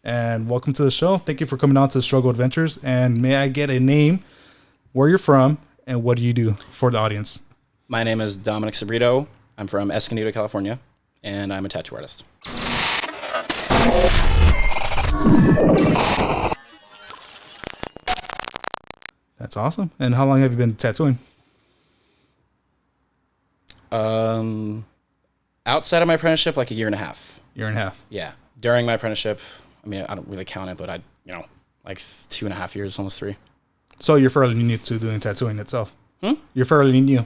and welcome to the show. Thank you for coming on to Struggle Adventures. And may I get a name, where you're from, and what do you do for the audience? My name is Dominic Sabrito. I'm from Escondido, California, and I'm a tattoo artist. That's awesome. And how long have you been tattooing? Outside of my apprenticeship, like a year and a half. Year and a half. Yeah. During my apprenticeship, I mean, I don't really count it, but like 2.5 years, almost 3. So you're fairly new to doing tattooing itself. You're fairly new.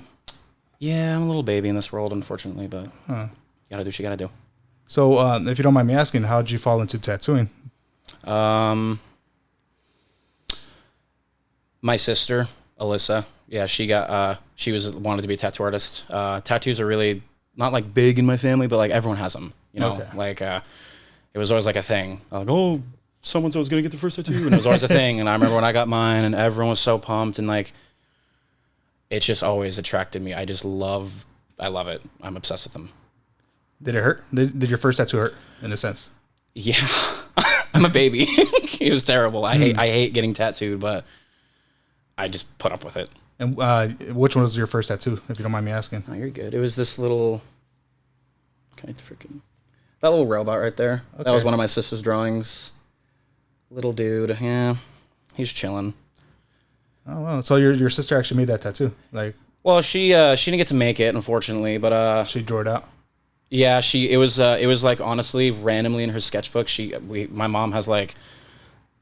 Yeah, I'm a little baby in this world, unfortunately, but you gotta do what you gotta do. So if you don't mind me asking, how did you fall into tattooing? My sister, Alyssa, yeah, she wanted to be a tattoo artist. Tattoos are really not like big in my family, but like everyone has them, Okay. Like it was always like a thing. Like, oh, so-and-so is going to get the first tattoo. And it was always a thing. And I remember when I got mine and everyone was so pumped, and like, it just always attracted me. I love it. I'm obsessed with them. Did it hurt? Did your first tattoo hurt in a sense? Yeah. I'm a baby. It was terrible. I hate getting tattooed, but I just put up with it. And which one was your first tattoo, if you don't mind me asking? Oh, you're good. It was this little, that little robot right there. Okay. That was one of my sister's drawings. Little dude. Yeah. He's chilling. Oh, wow. So your sister actually made that tattoo? Well, she didn't get to make it, unfortunately, but she drew it out? Yeah, it was like, honestly, randomly in her sketchbook. My mom has like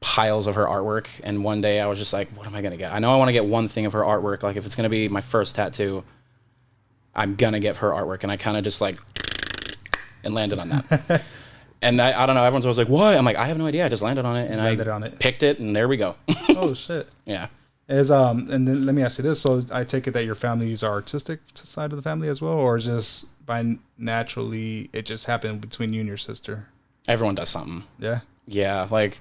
piles of her artwork, and one day I was just like, what am I gonna get? I know I want to get one thing of her artwork. Like, if it's gonna be my first tattoo, I'm gonna get her artwork. And I kind of just like and landed on that. And I don't know, everyone's always like, why? I'm like, I have no idea. I just landed on it, and I picked it, and there we go. Oh shit. Yeah. And then let me ask you this. So I take it that your family's artistic side of the family as well, or is just by naturally it just happened between you and your sister? Everyone does something. Yeah. Yeah, like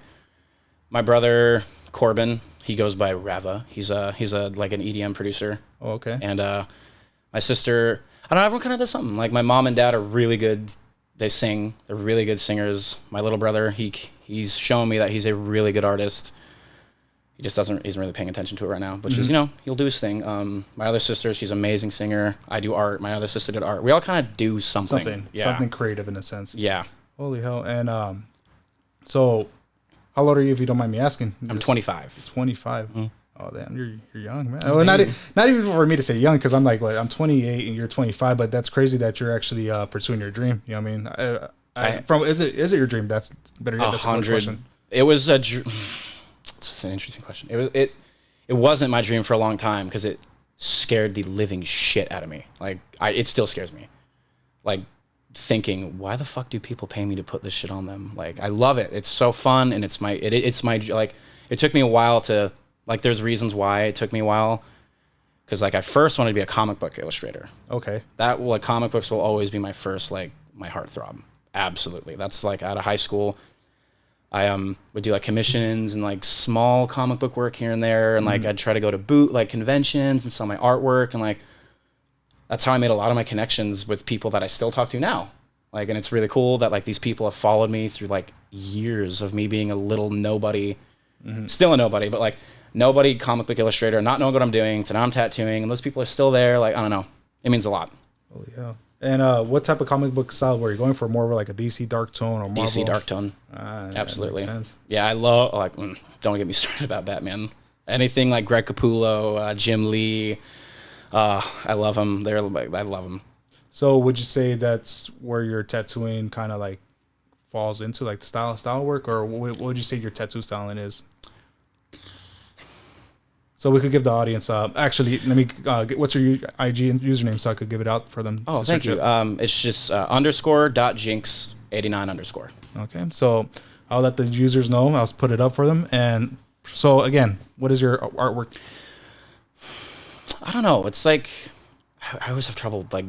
my brother Corbin, he goes by Rava. He's a like an EDM producer. Oh, okay. And my sister, I don't know, everyone kind of does something. Like, my mom and dad are really good. They sing. They're really good singers. My little brother, he's shown me that he's a really good artist. He just isn't really paying attention to it right now, but he'll do his thing. My other sister, she's an amazing singer. I do art. My other sister did art. We all kind of do something. Yeah. Something creative in a sense. Yeah. Holy hell. And so how old are you, if you don't mind me asking? I'm 25. 25. Mm-hmm. Oh, damn, you're young, man. Well, not even for me to say young, because I'm like, what, I'm 28 and you're 25, but that's crazy that you're actually pursuing your dream. You know what I mean? Is it your dream? That's better yet. That's a good question. It was a dream. It's an interesting question. It wasn't my dream for a long time, because it scared the living shit out of me. Like, it still scares me. Like, thinking, why the fuck do people pay me to put this shit on them? Like, I love it. It's so fun, and it's my like, it took me a while to, like, there's reasons why it took me a while, because like, I first wanted to be a comic book illustrator. Okay. Comic books will always be my first, like, my heartthrob. Absolutely. That's like, out of high school, I would do like commissions and like small comic book work here and there, and like I'd try to go to conventions and sell my artwork, and like, that's how I made a lot of my connections with people that I still talk to now. Like, and it's really cool that like these people have followed me through like years of me being a little nobody, still a nobody, but like nobody comic book illustrator, not knowing what I'm doing, to now I'm tattooing, and those people are still there. Like, I don't know, it means a lot. Oh yeah. And what type of comic book style were you going for? More of like a DC dark tone or Marvel? DC dark tone. Absolutely. That makes sense. Yeah, I love, like, don't get me started about Batman. Anything like Greg Capullo, Jim Lee. I love them. I love them. So would you say that's where your tattooing kind of like falls into, like the style work, or what would you say your tattoo styling is? So we could give the audience, actually, let me get, what's your IG username so I could give it out for them? Oh, thank you. It's just _.jinx89_. Okay, so I'll let the users know. I'll put it up for them. And so again, what is your artwork? I don't know. It's like, I always have trouble like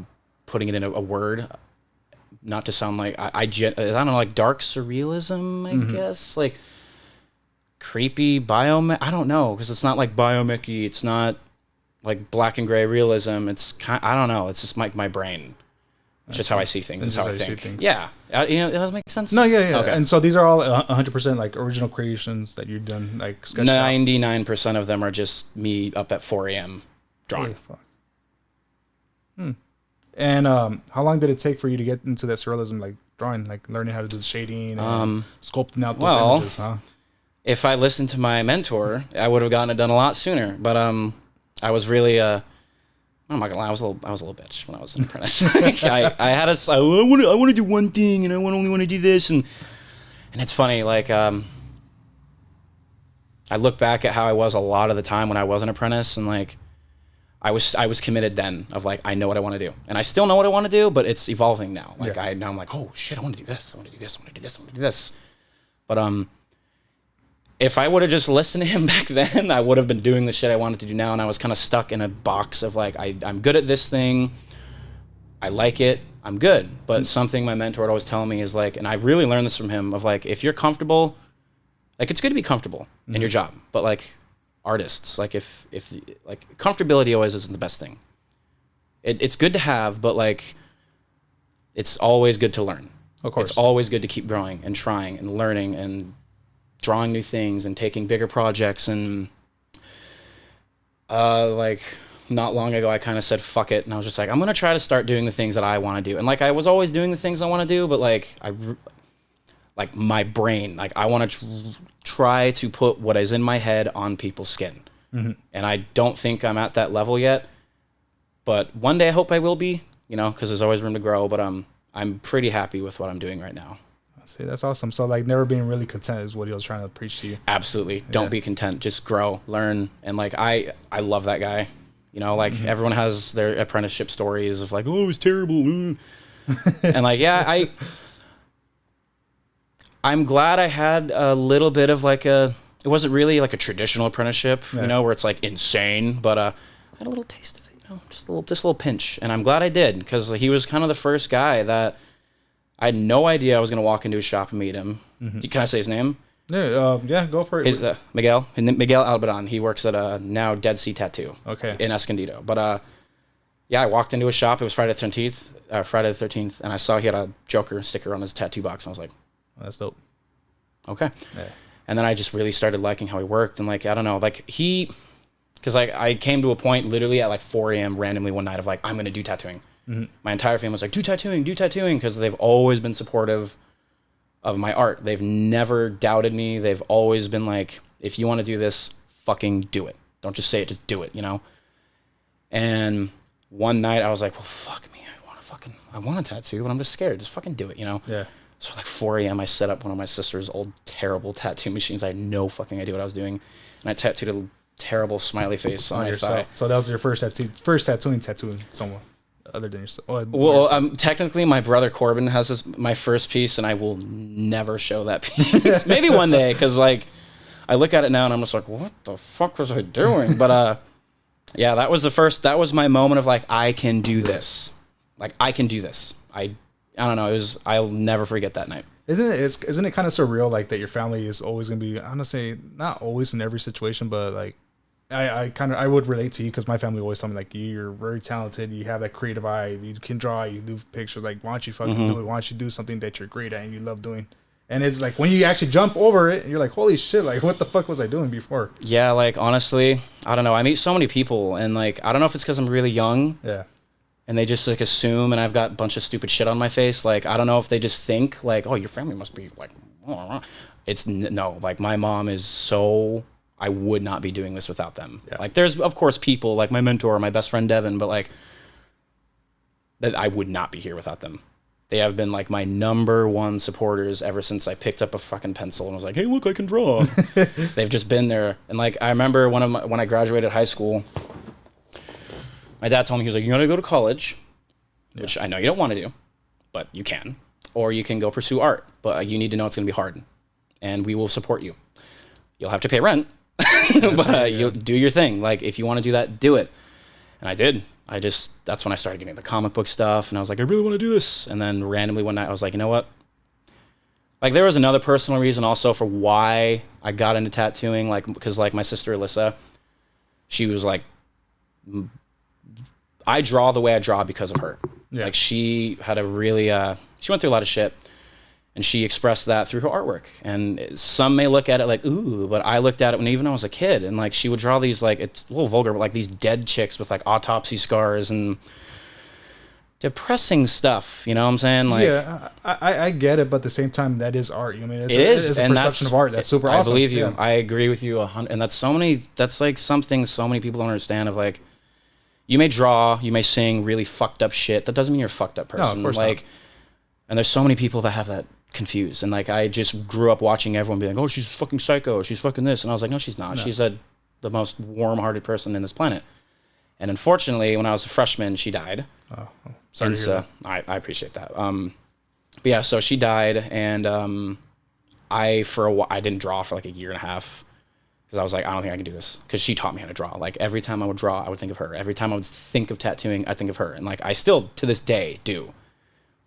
putting it in a word, not to sound like, I don't know, like dark surrealism, I guess. Like, creepy I don't know, because it's not like biomic-y, it's not like black and gray realism. It's I don't know, it's just like my brain. It's just how I see things. It's how I think. Yeah. It doesn't make sense? No, yeah. Okay. And so these are all 100% like original creations that you've done, like sketched 99% of them are just me up at 4 a.m. drawing. And how long did it take for you to get into that surrealism, like drawing, like learning how to do the shading and sculpting out those images, huh? If I listened to my mentor, I would have gotten it done a lot sooner. But I was really I'm not gonna lie, I was a little bitch when I was an apprentice. I want to do one thing, and I only want to do this, and it's funny. Like I look back at how I was a lot of the time when I was an apprentice, and like I was committed then. Of like, I know what I want to do, and I still know what I want to do, but it's evolving now. Like now I'm like, oh shit, I want to do this. I want to do this. I want to do this. I want to do this. But if I would have just listened to him back then, I would have been doing the shit I wanted to do now, and I was kind of stuck in a box of like, I'm good at this thing, I like it, I'm good. But something my mentor would always tell me is like, and I really learned this from him, of like, if you're comfortable, like it's good to be comfortable in your job, but like artists, like if like comfortability always isn't the best thing. It's good to have, but like it's always good to learn. Of course. It's always good to keep growing and trying and learning and drawing new things and taking bigger projects. And like not long ago I kind of said fuck it, and I was just like, I'm gonna try to start doing the things that I want to do. And like I was always doing the things I want to do, but like like my brain, like I want to try to put what is in my head on people's skin. And I don't think I'm at that level yet, but one day I hope I will be, because there's always room to grow. But I'm pretty happy with what I'm doing right now. See, that's awesome. So like never being really content is what he was trying to preach to you. Absolutely. Don't be content. Just grow, learn. And like I love that guy. Like everyone has their apprenticeship stories of like, oh, it was terrible. And like, yeah, I'm glad I had a little bit of like it wasn't really like a traditional apprenticeship, where it's like insane, but I had a little taste of it, just a little pinch. And I'm glad I did, because he was kind of the first guy that I had no idea I was going to walk into a shop and meet him. Can I say his name? Yeah, go for it. He's Miguel Albadan. He works at now Dead Sea Tattoo. Okay. In Escondido. But yeah, I walked into a shop. It was Friday the 13th, and I saw he had a Joker sticker on his tattoo box. And I was like, oh, that's dope. Okay. Yeah. And then I just really started liking how he worked. And like, I don't know, like because like I came to a point literally at like 4 a.m. randomly one night of like, I'm going to do tattooing. My entire family was like, do tattooing, because they've always been supportive of my art. They've never doubted me. They've always been like, if you want to do this, fucking do it. Don't just say it, just do it, And one night I was like, well, fuck me. I want a tattoo, but I'm just scared. Just fucking do it, Yeah. So like 4 a.m. I set up one of my sister's old terrible tattoo machines. I had no fucking idea what I was doing. And I tattooed a terrible smiley face on my thigh. So that was your first tattooing someone other than yourself? Well, technically my brother Corbin has my first piece, and I will never show that piece. Maybe one day, because like I look at it now and I'm just like, what the fuck was I doing? But yeah, that was my moment of like, I can do this. Like I can do this. I don't know. I'll never forget that night. Isn't it kind of surreal, like that your family is always going to be, I'm going to say not always in every situation, but like I would relate to you, because my family always told me like, you're very talented, you have that creative eye, you can draw, you do pictures, like why don't you fucking do it? Why don't you do something that you're great at and you love doing? And it's like when you actually jump over it, you're like, holy shit, like what the fuck was I doing before? Yeah, like honestly, I don't know. I meet so many people, and like I don't know if it's because I'm really young. Yeah. And they just like assume, and I've got a bunch of stupid shit on my face. Like, I don't know if they just think like, oh, your family must be like, no, like my mom is so, I would not be doing this without them. Yeah. Like there's of course people like my mentor, my best friend Devin, but like that I would not be here without them. They have been like my number one supporters ever since I picked up a fucking pencil and was like, hey, look, I can draw. They've just been there. And like, I remember when I graduated high school, my dad told me, he was like, you gotta go to college, which I know you don't want to do, but you can. Or you can go pursue art, but you need to know it's gonna be hard. And we will support you. You'll have to pay rent, but you'll do your thing. Like, if you want to do that, do it. And I did. That's when I started getting the comic book stuff, and I was like, I really want to do this. And then randomly one night, I was like, you know what? Like, there was another personal reason also for why I got into tattooing, like, because like my sister Alyssa, she was like, I draw the way I draw because of her. Yeah. Like she had a really, she went through a lot of shit, and she expressed that through her artwork. And some may look at it like, ooh, but I looked at it when even I was a kid, and like she would draw these, like, it's a little vulgar, but like these dead chicks with like autopsy scars and depressing stuff. You know what I'm saying? Like, yeah, I get it, but at the same time, that is art. I mean, it is, it's a and perception of art. That's super awesome. I believe you. Yeah. I agree with you 100. And that's like something so many people don't understand of, like, you may draw, you may sing really fucked up shit. That doesn't mean you're a fucked up person. No, of course like, not. and there's so many people that have that confused. And like, I just grew up watching everyone be like, oh, she's fucking psycho, she's fucking this. And I was like, no, she's not. No. She's the most warm-hearted person in this planet. And unfortunately, when I was a freshman, she died. Oh, sorry to hear that. I appreciate that. But yeah, so she died, and for a while, I didn't draw for like a year and a half, because I was like, I don't think I can do this, because she taught me how to draw. Like, every time I would draw, I would think of her. Every time I would think of tattooing, I'd think of her. And like, I still to this day do.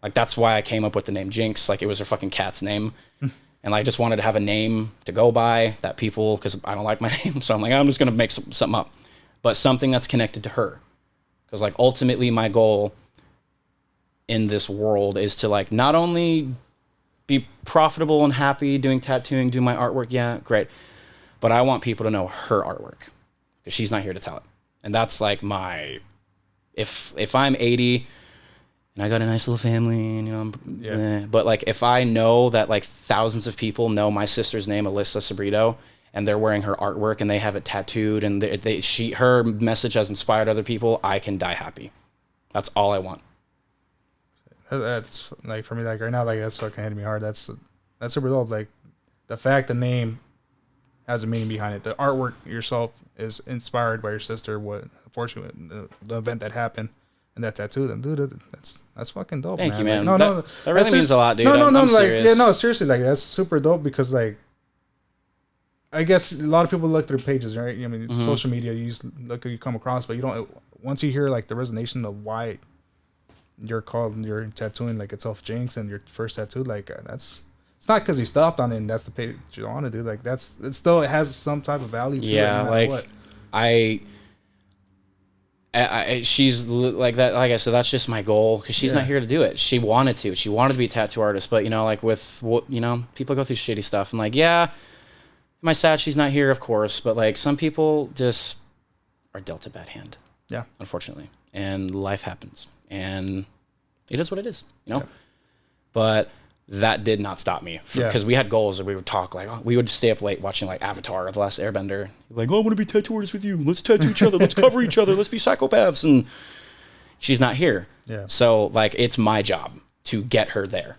Like, that's why I came up with the name Jinx. Like, it was her fucking cat's name. And I just wanted to have a name to go by that people, because I don't like my name. So I'm like, I'm just going to make something up. But something that's connected to her. Because like, ultimately my goal in this world is to like, not only be profitable and happy doing tattooing, do my artwork. Yeah, great. But I want people to know her artwork, because she's not here to tell it. And that's like if I'm 80 and I got a nice little family, and, you know, but like, if I know that like thousands of people know my sister's name, Alyssa Sabrito, and they're wearing her artwork and they have it tattooed, and her message has inspired other people, I can die happy. That's all I want. That's like, for me, like right now, like that's fucking hitting me hard. That's super dope. Like, the fact the name has a meaning behind it. The artwork yourself is inspired by your sister. What, unfortunately, the event that happened. And that tattoo, them, dude, that's fucking dope. Thank man. you, man. Like, that really means a lot, dude. No, I'm like, serious. yeah, no, seriously, like, that's super dope, because like, I guess a lot of people look through pages, right? I mean, social media, you come across, but you don't. Once you hear like the resonation of why you're tattooing like itself Jinx and your first tattoo, like it's not because you stopped on it and that's the page you want to do. Like, it has some type of value to it. Yeah, No like what. she's like that. Like I said, that's just my goal, because she's not here to do it. She wanted to be a tattoo artist, but you know, like with people go through shitty stuff, and like, yeah, am I sad she's not here? Of course, but like, some people just are dealt a bad hand. Yeah, unfortunately, and life happens, and it is what it is, you know. Yeah. But that did not stop me, because we had goals, and we would talk, like, we would stay up late watching like Avatar or The Last Airbender. Like, oh, I want to be tattoo artists with you. Let's tattoo each other. Let's cover each other. Let's be psychopaths. And she's not here. Yeah. So like, it's my job to get her there.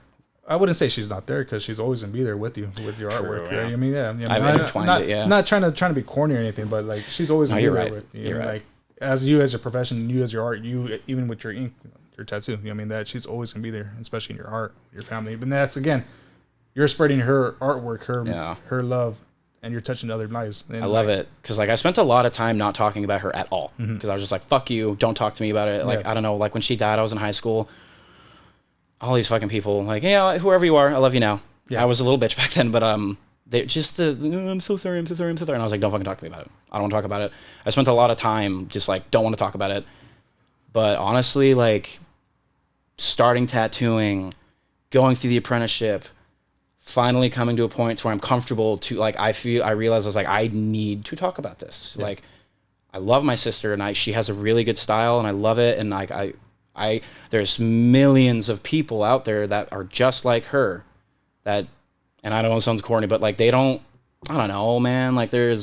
I wouldn't say she's not there, because she's always gonna be there with you with your artwork. Yeah. Right? I mean, I've intertwined it. Yeah. Not trying to be corny or anything, but like, she's always gonna be there right. with you. You're right. Like, as you as your profession, you as your art, you even with your ink, your tattoo. I mean, that she's always gonna be there, especially in your heart, your family. But that's, again, you're spreading her artwork, her love, and you're touching other lives. And I love it, because like, I spent a lot of time not talking about her at all, because I was just like, fuck you, don't talk to me about it. Like, I don't know, like when she died, I was in high school. All these fucking people, like, yeah, whoever you are, I love you now. Yeah. I was a little bitch back then, but they just I'm so sorry, and I was like, don't fucking talk to me about it. I don't want to talk about it. I spent a lot of time just like, don't want to talk about it. But honestly, like, starting tattooing, going through the apprenticeship, finally coming to a point where I'm comfortable to, like, I realized I was like, I need to talk about this. Yeah. Like, I love my sister, and she has a really good style, and I love it. And like, there's millions of people out there that are just like her, that, and I know it sounds corny, but like, I don't know, man. Like, they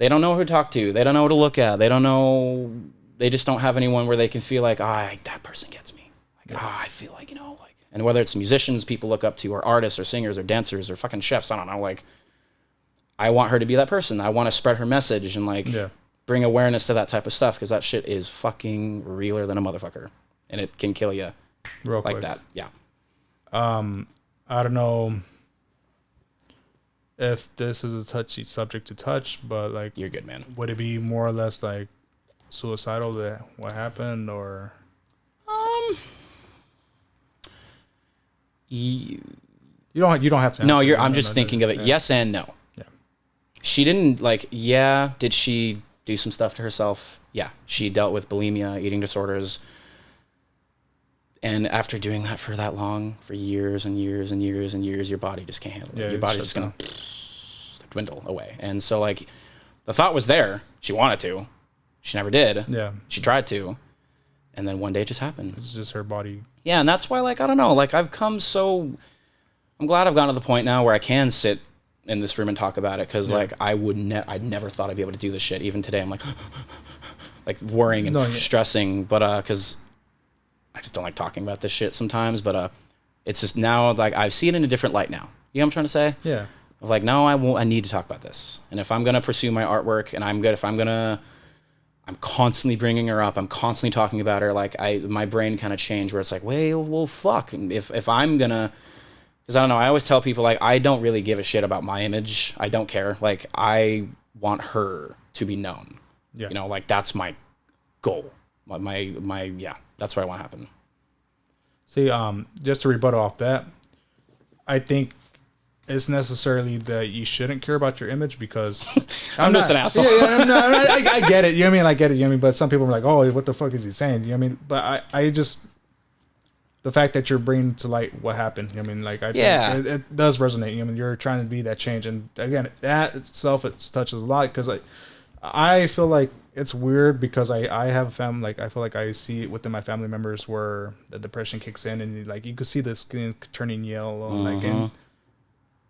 don't know who to talk to. They don't know who to look at. They just don't have anyone where they can feel like, that person gets me. Like, I feel like, like, and whether it's musicians people look up to, or artists, or singers, or dancers, or fucking chefs, I don't know, like, I want her to be that person. I want to spread her message and like bring awareness to that type of stuff, because that shit is fucking realer than a motherfucker, and it can kill you real like quick. That. Yeah. I don't know if this is a touchy subject to touch, but like, you're good, man. Would it be more or less like suicidal, that what happened, or? You don't have to. No, I'm just thinking of it. Yeah. Yes and no. Yeah. She didn't like. Yeah. Did she do some stuff to herself? Yeah. She dealt with bulimia, eating disorders. And after doing that for that long, for years and years and years and years, your body just can't handle it. Your body's just going to dwindle away. And so, like, the thought was there. She wanted to. She never did. Yeah. She tried to. And then one day it just happened. It's just her body. Yeah, and that's why, like, I don't know. Like, I've come so... I'm glad I've gotten to the point now where I can sit in this room and talk about it. Because, like, I'd never thought I'd be able to do this shit. Even today, I'm like... like, worrying and stressing. But, because... I just don't like talking about this shit sometimes, but it's just now, like, I see it in a different light now. You know what I'm trying to say? Yeah. Of like, no, I need to talk about this. And if I'm going to pursue my artwork and I'm constantly bringing her up, I'm constantly talking about her, like, my brain kind of changed where it's like, well, fuck. And if I'm going to, because I don't know, I always tell people, like, I don't really give a shit about my image. I don't care. Like, I want her to be known. Yeah. You know, like, that's my goal. Yeah, that's what I want to happen. See, just to rebut off that, I think it's necessarily that you shouldn't care about your image because I'm just an asshole. I get it. You know what I mean? I get it. You know what I mean? But some people are like, oh, what the fuck is he saying? You know what I mean? But I just, the fact that you're bringing to light what happened, you know what I mean? Like, I think it does resonate. You know what I mean? You're trying to be that change. And again, that itself, it touches a lot because I feel like it's weird because I have a family, like, I feel like I see it within my family members where the depression kicks in and you can see the skin turning yellow, like, and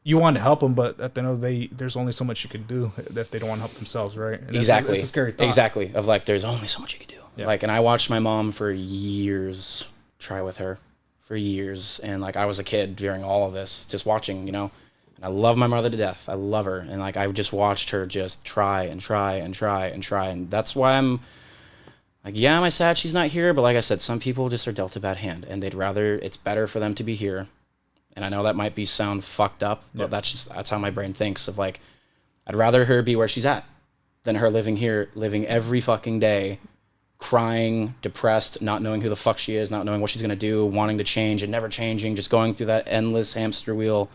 you want to help them, but at the end of the day, there's only so much you can do if they don't want to help themselves, right? And exactly. It's a scary thought. Exactly. Of like, there's only so much you can do. Yeah. Like, and I watched my mom for years try with her for years. And like, I was a kid during all of this, just watching, you know. I love my mother to death. I love her. And like, I just watched her just try and try and try and try. And that's why I'm like, yeah, am I sad she's not here? But like I said, some people just are dealt a bad hand and it's better for them to be here. And I know that might sound fucked up, but that's how my brain thinks of like, I'd rather her be where she's at than her living here, living every fucking day, crying, depressed, not knowing who the fuck she is, not knowing what she's going to do, wanting to change and never changing, just going through that endless hamster wheel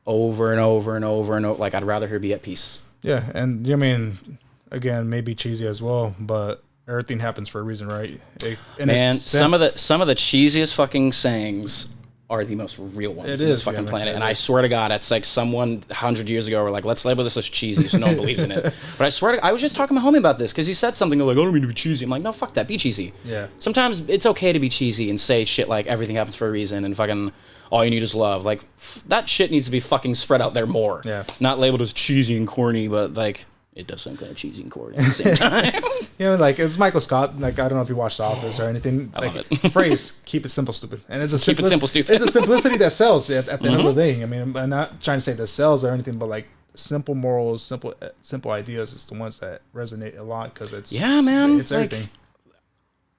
over and over and over and over. Like, I'd rather her be at peace. Yeah, and I mean, again, maybe cheesy as well, but everything happens for a reason, right? Man, some of the cheesiest fucking sayings are the most real ones in this fucking planet. And I swear to God, it's like someone 100 years ago were like, let's label this as cheesy so no one believes in it. But I swear to, I was just talking to my homie about this because he said something like, I don't mean to be cheesy. I'm like, no, fuck that, be cheesy. Yeah. Sometimes it's okay to be cheesy and say shit like everything happens for a reason and fucking all you need is love. Like, that shit needs to be fucking spread out there more. Yeah. Not labeled as cheesy and corny, but like, it does sound kind of cheesy and corny at the same time. You know, like, it's Michael Scott. Like, I don't know if you watched The Office or anything. I like, love it. Phrase, keep it simple, stupid. And it's a keep it simple, stupid. It's a simplicity that sells at the end of the day. I mean, I'm not trying to say that sells or anything, but like, simple morals, simple ideas is the ones that resonate a lot because it's man. It's everything.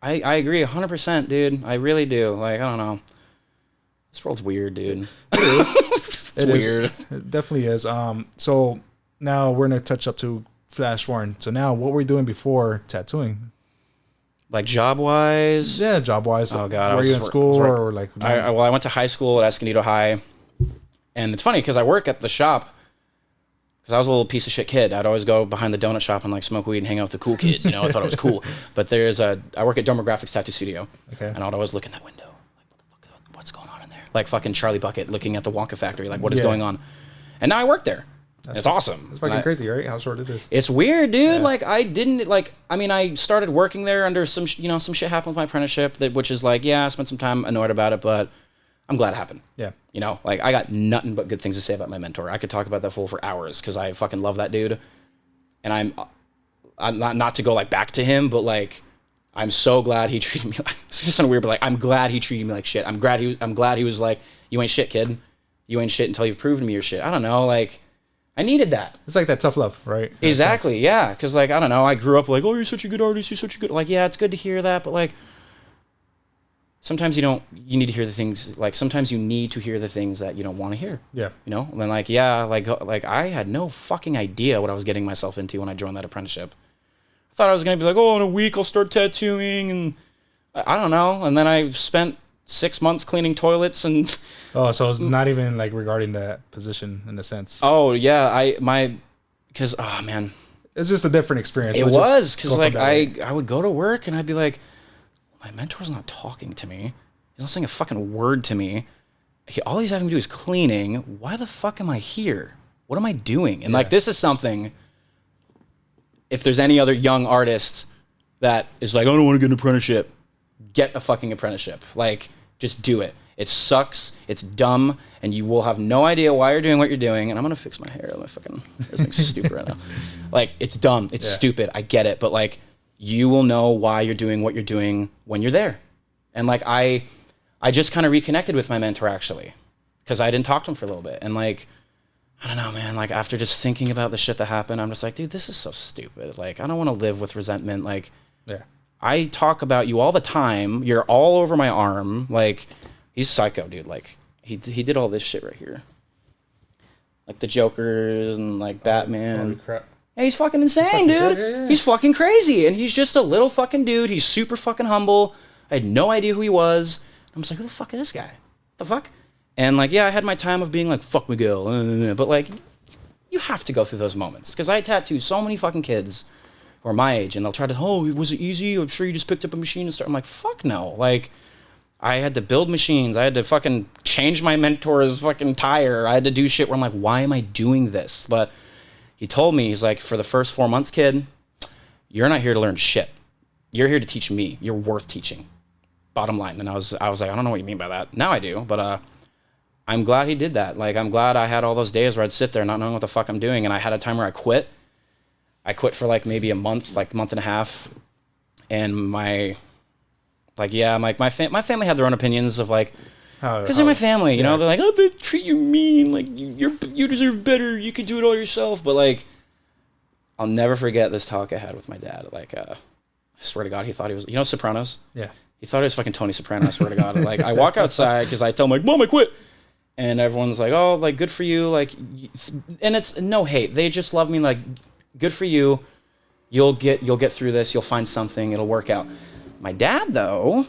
I agree 100%, dude. I really do. Like, I don't know. This world's weird, dude. It's weird. It definitely is. So now we're gonna touch up to flash forward. So now, what were you doing before tattooing? Like job wise? Yeah, job wise. Oh god, were you in school or like? I went to high school at Escondido High, and it's funny because I work at the shop. Because I was a little piece of shit kid. I'd always go behind the donut shop and like smoke weed and hang out with the cool kids. You know, I thought it was cool. But I work at Domographics Tattoo Studio. Okay. And I'd always look in that window. Like, what's going on in there? Like fucking Charlie Bucket looking at the Wonka factory. Like, what is going on? And now I work there. It's awesome. It's fucking crazy, right? How short it is. It's weird, dude. Yeah. Like, I started working there under some shit happened with my apprenticeship, which is like, yeah, I spent some time annoyed about it, but I'm glad it happened. Yeah. You know, like, I got nothing but good things to say about my mentor. I could talk about that fool for hours because I fucking love that dude. And I'm not to go like back to him, but like, I'm so glad he treated me like, it's gonna sound weird, but like, I'm glad he treated me like shit. I'm glad he was like, you ain't shit, kid. You ain't shit until you've proven me your shit. I don't know, like, I needed that. It's like that tough love, right? Exactly, yeah. Because like, I don't know, I grew up like, oh, you're such a good artist, you're such a good, like, yeah, it's good to hear that, but like, sometimes you need to hear the things, like, sometimes you need to hear the things that you don't want to hear. Yeah. You know? And then like, yeah, like I had no fucking idea what I was getting myself into when I joined that apprenticeship. I thought I was going to be like, oh, in a week I'll start tattooing, and I don't know. And then I spent 6 months cleaning toilets and... Oh, so it's not even like regarding that position in a sense. Oh, yeah. Because, oh, man. It's just a different experience. It was, because like I would go to work and I'd be like, my mentor's not talking to me. He's not saying a fucking word to me. All he's having to do is cleaning. Why the fuck am I here? What am I doing? And like, this is something, if there's any other young artist that is like, I don't want to get an apprenticeship, get a fucking apprenticeship. Like, just do it. It sucks. It's dumb. And you will have no idea why you're doing what you're doing. And I'm going to fix my hair. My fucking hair's like stupid right now. Like, it's dumb. It's stupid. I get it. But like, you will know why you're doing what you're doing when you're there. And like, I just kind of reconnected with my mentor actually, because I didn't talk to him for a little bit. And like, I don't know, man, like after just thinking about the shit that happened, I'm just like, dude, this is so stupid. Like, I don't want to live with resentment. Like, I talk about you all the time. You're all over my arm. Like, he's psycho, dude. Like, he did all this shit right here. Like the Jokers and like Batman. Holy crap. Yeah, he's fucking insane, dude. Yeah. He's fucking crazy. And he's just a little fucking dude. He's super fucking humble. I had no idea who he was. I'm just like, who the fuck is this guy? What the fuck? And like, yeah, I had my time of being like, fuck Miguel. But like, you have to go through those moments. Because I tattoo so many fucking kids who are my age. And they'll try to, oh, was it easy? I'm sure you just picked up a machine and started. I'm like, fuck no. Like, I had to build machines. I had to fucking change my mentor's fucking tire. I had to do shit where I'm like, why am I doing this? But he told me, he's like, for the first 4 months, kid, you're not here to learn shit. You're here to teach me. You're worth teaching. Bottom line. And I was like, I don't know what you mean by that. Now I do, but I'm glad he did that. Like, I'm glad I had all those days where I'd sit there not knowing what the fuck I'm doing. And I had a time where I quit. I quit for like maybe a month, like month and a half. And my family had their own opinions of like, because they're my family, you know, they're like, oh, they treat you mean, like you deserve better, you could do it all yourself. But like, I'll never forget this talk I had with my dad. Like, I swear to God, he thought he was, you know, Sopranos? Yeah. He thought he was fucking Tony Soprano, I swear to God. Like, I walk outside because I tell him like, Mom, I quit. And everyone's like, oh, like, good for you. Like, and it's no hate. They just love me. Like, good for you. You'll get through this. You'll find something. It'll work out. My dad, though,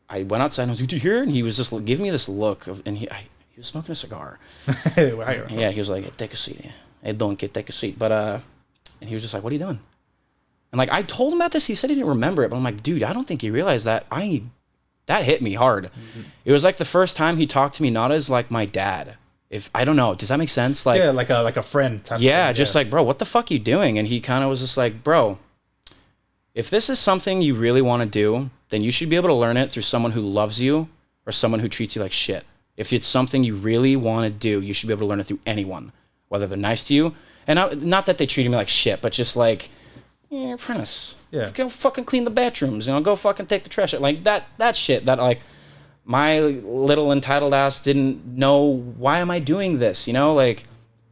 I went outside and I was like, did you hear? And he was just giving me this look of, and he was smoking a cigar. Yeah, he was like, hey, take a seat. Hey, donkey, take a seat. But, and he was just like, what are you doing? And like, I told him about this. He said he didn't remember it, but I'm like, dude, I don't think you realize that. That hit me hard. Mm-hmm. It was like the first time he talked to me, not as like my dad. If I don't know, does that make sense? Like, yeah, like a friend. Yeah, just like, bro, what the fuck are you doing? And he kind of was just like, bro, if this is something you really want to do, then you should be able to learn it through someone who loves you or someone who treats you like shit. If it's something you really want to do, you should be able to learn it through anyone, whether they're nice to you. And not that they treated me like shit, but just like, yeah, apprentice. Yeah. Go fucking clean the bathrooms, you know, go fucking take the trash out. Like that shit that like my little entitled ass didn't know, why am I doing this? You know, like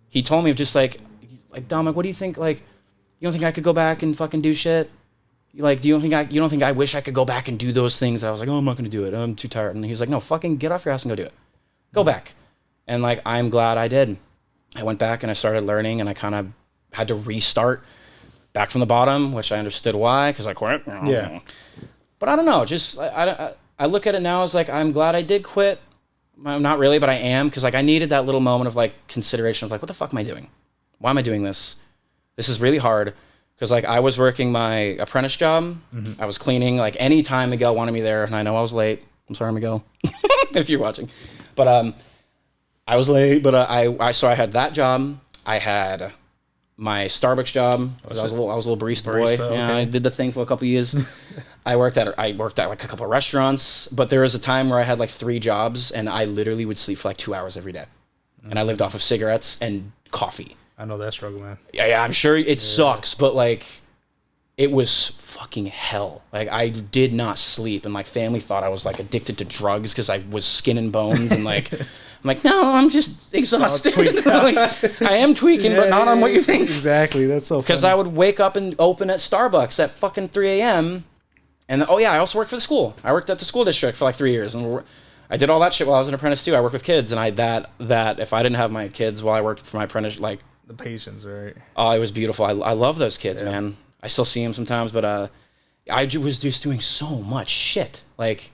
he told me just like Dominic, what do you think? Like, you don't think I could go back and fucking do shit? Like, you don't think I wish I could go back and do those things? I was like, oh, I'm not going to do it. I'm too tired. And he was like, no, fucking get off your ass and go do it. Go back. And like, I'm glad I did. I went back and I started learning and I kind of had to restart back from the bottom, which I understood why, because I quit. Yeah. But I don't know. Just, I look at it now as like, I'm glad I did quit. I'm not really, but I am, because like I needed that little moment of like consideration of like, what the fuck am I doing? Why am I doing this? This is really hard. Because like I was working my apprentice job. Mm-hmm. I was cleaning. Like any time Miguel wanted me there, and I know I was late. I'm sorry, Miguel, if you're watching. But I was late. But I had that job. I had my Starbucks job. I was a little barista boy. Okay. Yeah, I did the thing for a couple of years. I worked at like a couple of restaurants. But there was a time where I had like 3 jobs, and I literally would sleep for like 2 hours every day, and I lived off of cigarettes and coffee. I know that struggle, man. Yeah, I'm sure it sucks, but like, it was fucking hell. Like, I did not sleep, and my family thought I was like addicted to drugs because I was skin and bones, and like, I'm like, no, I'm just exhausted. Like, I am tweaking, but not on what you think. Exactly, that's so funny. Because I would wake up and open at Starbucks at fucking 3 a.m. And I also worked for the school. I worked at the school district for like 3 years, and I did all that shit while I was an apprentice too. I worked with kids, and that if I didn't have my kids while I worked for my apprentice, like, the patience, right? Oh, it was beautiful. I love those kids, man. I still see them sometimes, but I was just doing so much shit. Like,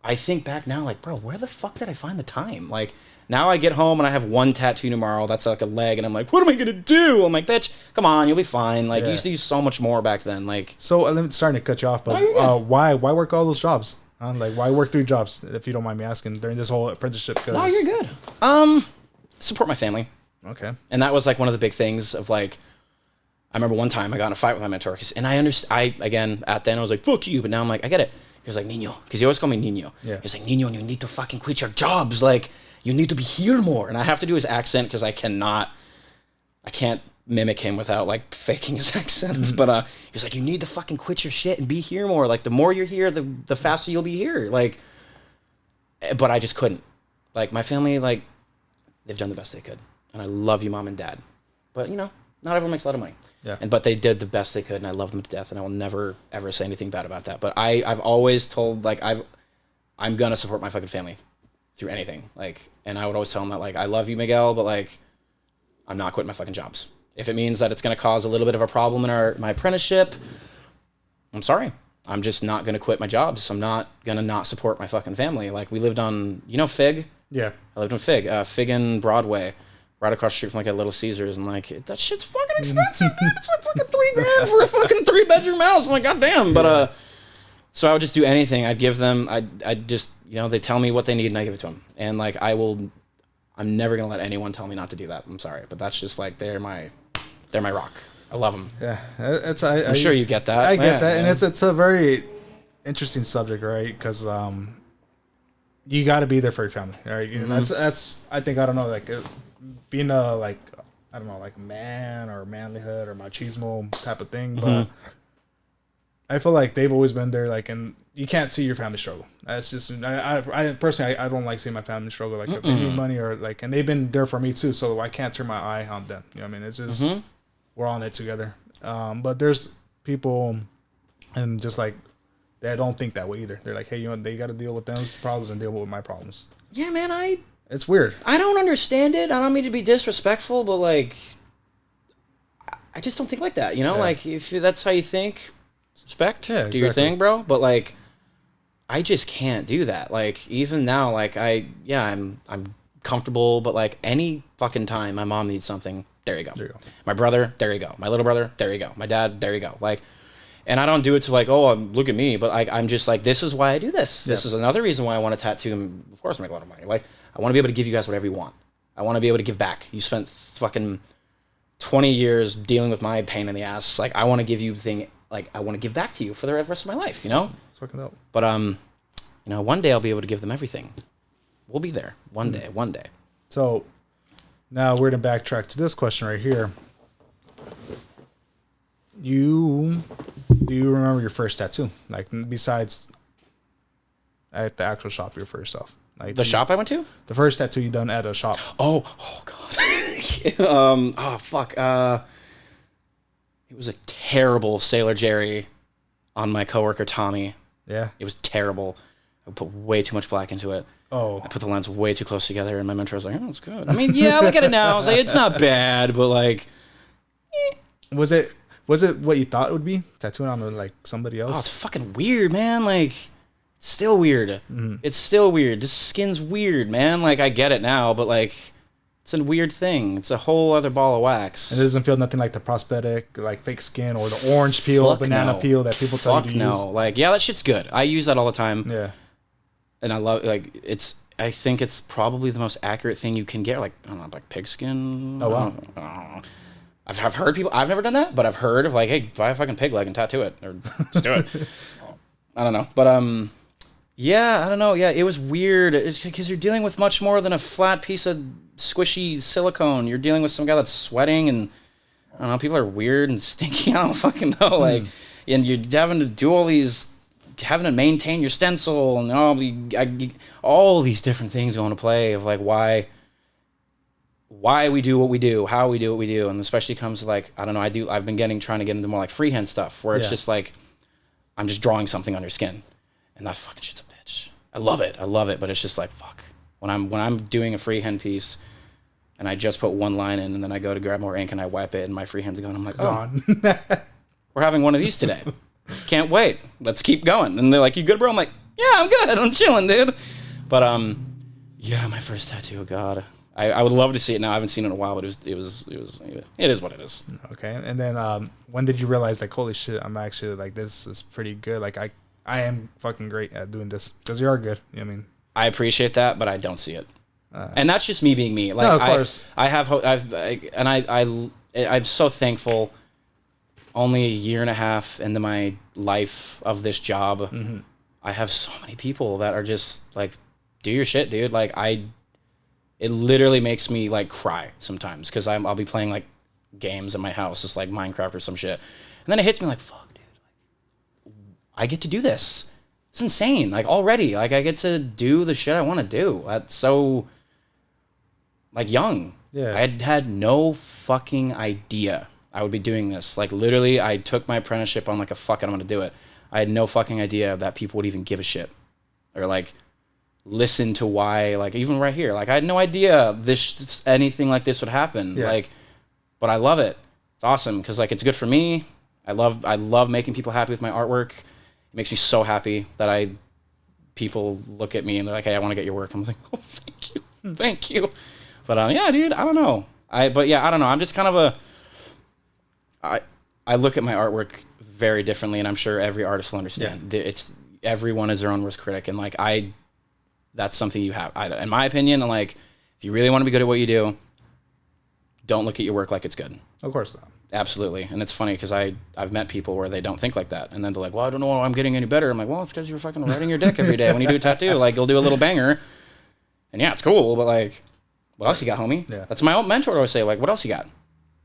I think back now, like, bro, where the fuck did I find the time? Like, now I get home and I have one tattoo tomorrow. That's like a leg, and I'm like, what am I gonna do? I'm like, bitch, come on, you'll be fine. Like, you used to do so much more back then. Like, so I'm starting to cut you off, but why work all those jobs? Like, why work 3 jobs, if you don't mind me asking, during this whole apprenticeship? No, you're good. Support my family. Okay. And that was like one of the big things of like, I remember one time I got in a fight with my mentor and again, at then I was like, fuck you. But now I'm like, I get it. He was like, Nino. Because he always called me Nino. Yeah. He's like, Nino, you need to fucking quit your jobs. Like, you need to be here more. And I have to do his accent because I can't mimic him without like faking his accents. But he was like, you need to fucking quit your shit and be here more. Like, the more you're here, the faster you'll be here. Like, but I just couldn't. Like, my family, like, they've done the best they could. And I love you, Mom and Dad. But, you know, not everyone makes a lot of money. Yeah. But they did the best they could, and I love them to death, and I will never, ever say anything bad about that. But I've always told, like, I'm going to support my fucking family through anything. Like, and I would always tell them that, like, I love you, Miguel, but, like, I'm not quitting my fucking jobs. If it means that it's going to cause a little bit of a problem in my apprenticeship, I'm sorry. I'm just not going to quit my jobs. I'm not going to not support my fucking family. Like, we lived on, you know, Fig? Yeah. I lived on Fig in Broadway. Right across the street from like a Little Caesars, and like that shit's fucking expensive, dude. It's like fucking $3,000 for a fucking 3-bedroom house. I'm like, goddamn. But so I would just do anything. I'd give them. I'd just, you know, they tell me what they need, and I give it to them. And like I'm never gonna let anyone tell me not to do that. I'm sorry, but that's just like they're my rock. I love them. Yeah, I'm sure you get that. I get that, and it's a very interesting subject, right? Because you got to be there for your family, right? And that's I think, I don't know, like. Being a, like, I don't know, like man or manlyhood or machismo type of thing, but I feel like they've always been there, like, and you can't see your family struggle. That's just, I personally, I don't like seeing my family struggle, like, if they need money or, like, and they've been there for me too, so I can't turn my eye on them, you know what I mean? It's just, we're on it together. But there's people, and just, like, they don't think that way either. They're like, hey, you know, they got to deal with those problems and deal with my problems. Yeah, man, It's weird. I don't understand it. I don't mean to be disrespectful, but like, I just don't think like that. You know, like if that's how you think, respect, do your thing, bro. But like, I just can't do that. Like even now, like I'm comfortable, but like any fucking time my mom needs something, there you go. There you go. My brother, there you go. My little brother, there you go. My dad, there you go. Like, and I don't do it to like, oh, look at me, but like I'm just like, this is why I do this. This is another reason why I want to tattoo. And of course, I make a lot of money. Like. I want to be able to give you guys whatever you want. I want to be able to give back. You spent fucking 20 years dealing with my pain in the ass. Like, I want to give you I want to give back to you for the rest of my life, you know? It's fucking dope. But, you know, one day I'll be able to give them everything. We'll be there. One day. So, now we're going to backtrack to this question right here. Do you remember your first tattoo? Like, besides at the actual shop you were for yourself? Like the shop I went to? The first tattoo you done at a shop. Oh God. Fuck. It was a terrible Sailor Jerry on my coworker Tommy. Yeah. It was terrible. I put way too much black into it. Oh. I put the lens way too close together, and my mentor was like, "Oh, it's good." I mean, yeah, look at it now. I was like, "It's not bad," but like, Was it what you thought it would be? Tattooing on like somebody else? Oh, it's fucking weird, man. Like. Still weird. It's still weird. This skin's weird, man. Like, I get it now, but like, it's a weird thing. It's a whole other ball of wax. And it doesn't feel nothing like the prosthetic, like fake skin or the orange peel, banana peel that people tell you to use. Like, yeah, that shit's good. I use that all the time. Yeah. And I love, like, I think it's probably the most accurate thing you can get. Like, I don't know, like pig skin. Oh, wow. I don't know. I've heard people, I've never done that, but I've heard of like, hey, buy a fucking pig leg and tattoo it. Or just do it. I don't know. But, yeah, I don't know. Yeah, it was weird. It's because you're dealing with much more than a flat piece of squishy silicone. You're dealing with some guy that's sweating, and I don't know. People are weird and stinky. I don't fucking know. Like, and you're having to do all these, having to maintain your stencil, and all these different things go into play of like why we do what we do, how we do what we do, and especially comes to like, I don't know. I've been trying to get into more like freehand stuff where it's just like I'm just drawing something on your skin, and that fucking shit's a bitch. I love it, but it's just like fuck. When I'm doing a freehand piece, and I just put one line in, and then I go to grab more ink and I wipe it, and my freehand's gone. I'm like, oh, we're having one of these today. Can't wait. Let's keep going. And they're like, you good, bro? I'm like, yeah, I'm good. I'm chilling, dude. But yeah, my first tattoo. God, I would love to see it now. I haven't seen it in a while, but it is what it is. Okay. And then when did you realize like, holy shit, I'm actually like, this is pretty good. Like I am fucking great at doing this because you are good. I mean, I appreciate that, but I don't see it. And that's just me being me. Like, no, of course. I'm so thankful. Only a year and a half into my life of this job, I have so many people that are just like, do your shit, dude. Like, it literally makes me like cry sometimes because I'll be playing like games in my house, just like Minecraft or some shit. And then it hits me like, fuck, dude. Like, I get to do this. It's insane. Like, already, like, I get to do the shit I want to do. That's so, like, young. Yeah. I had no fucking idea I would be doing this. Like, literally, I took my apprenticeship on, like, fuck it, I'm going to do it. I had no fucking idea that people would even give a shit. Or, like, listen to why, like, even right here. Like, I had no idea anything like this would happen. Yeah. Like, but I love it. It's awesome because, like, it's good for me. I love making people happy with my artwork. It makes me so happy that people look at me and they're like, hey, I want to get your work. I'm like, oh, thank you. Thank you. But, yeah, dude, I don't know. I don't know. I'm just kind of I look at my artwork very differently, and I'm sure every artist will understand. Yeah. Everyone is their own worst critic, and, like, that's something you have. In my opinion, like, if you really want to be good at what you do, don't look at your work like it's good. Of course not. Absolutely. And it's funny because I've met people where they don't think like that. And then they're like, well, I don't know why I'm getting any better. I'm like, well, it's because you're fucking writing your dick every day when you do a tattoo. Like, you'll do a little banger. And yeah, it's cool. But, like, what else you got, homie? Yeah. That's my own mentor would always say, like, what else you got?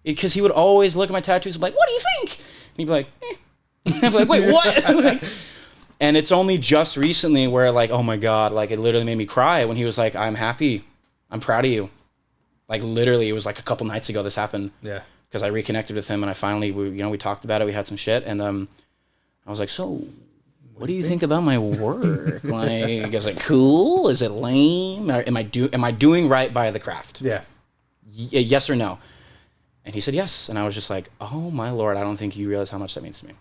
Because he would always look at my tattoos and be like, what do you think? And he'd be like, eh. I'd be like, wait, what? Like, and it's only just recently where, like, oh my God, like, it literally made me cry when he was like, I'm happy. I'm proud of you. Like, literally, it was like a couple nights ago this happened. Yeah. Because I reconnected with him and I finally, we talked about it. We had some shit. And I was like, so what do you think about my work? Like, is it cool? Is it lame? Am I doing right by the craft? Yeah. Yes or no? And he said yes. And I was just like, oh my Lord, I don't think you realize how much that means to me.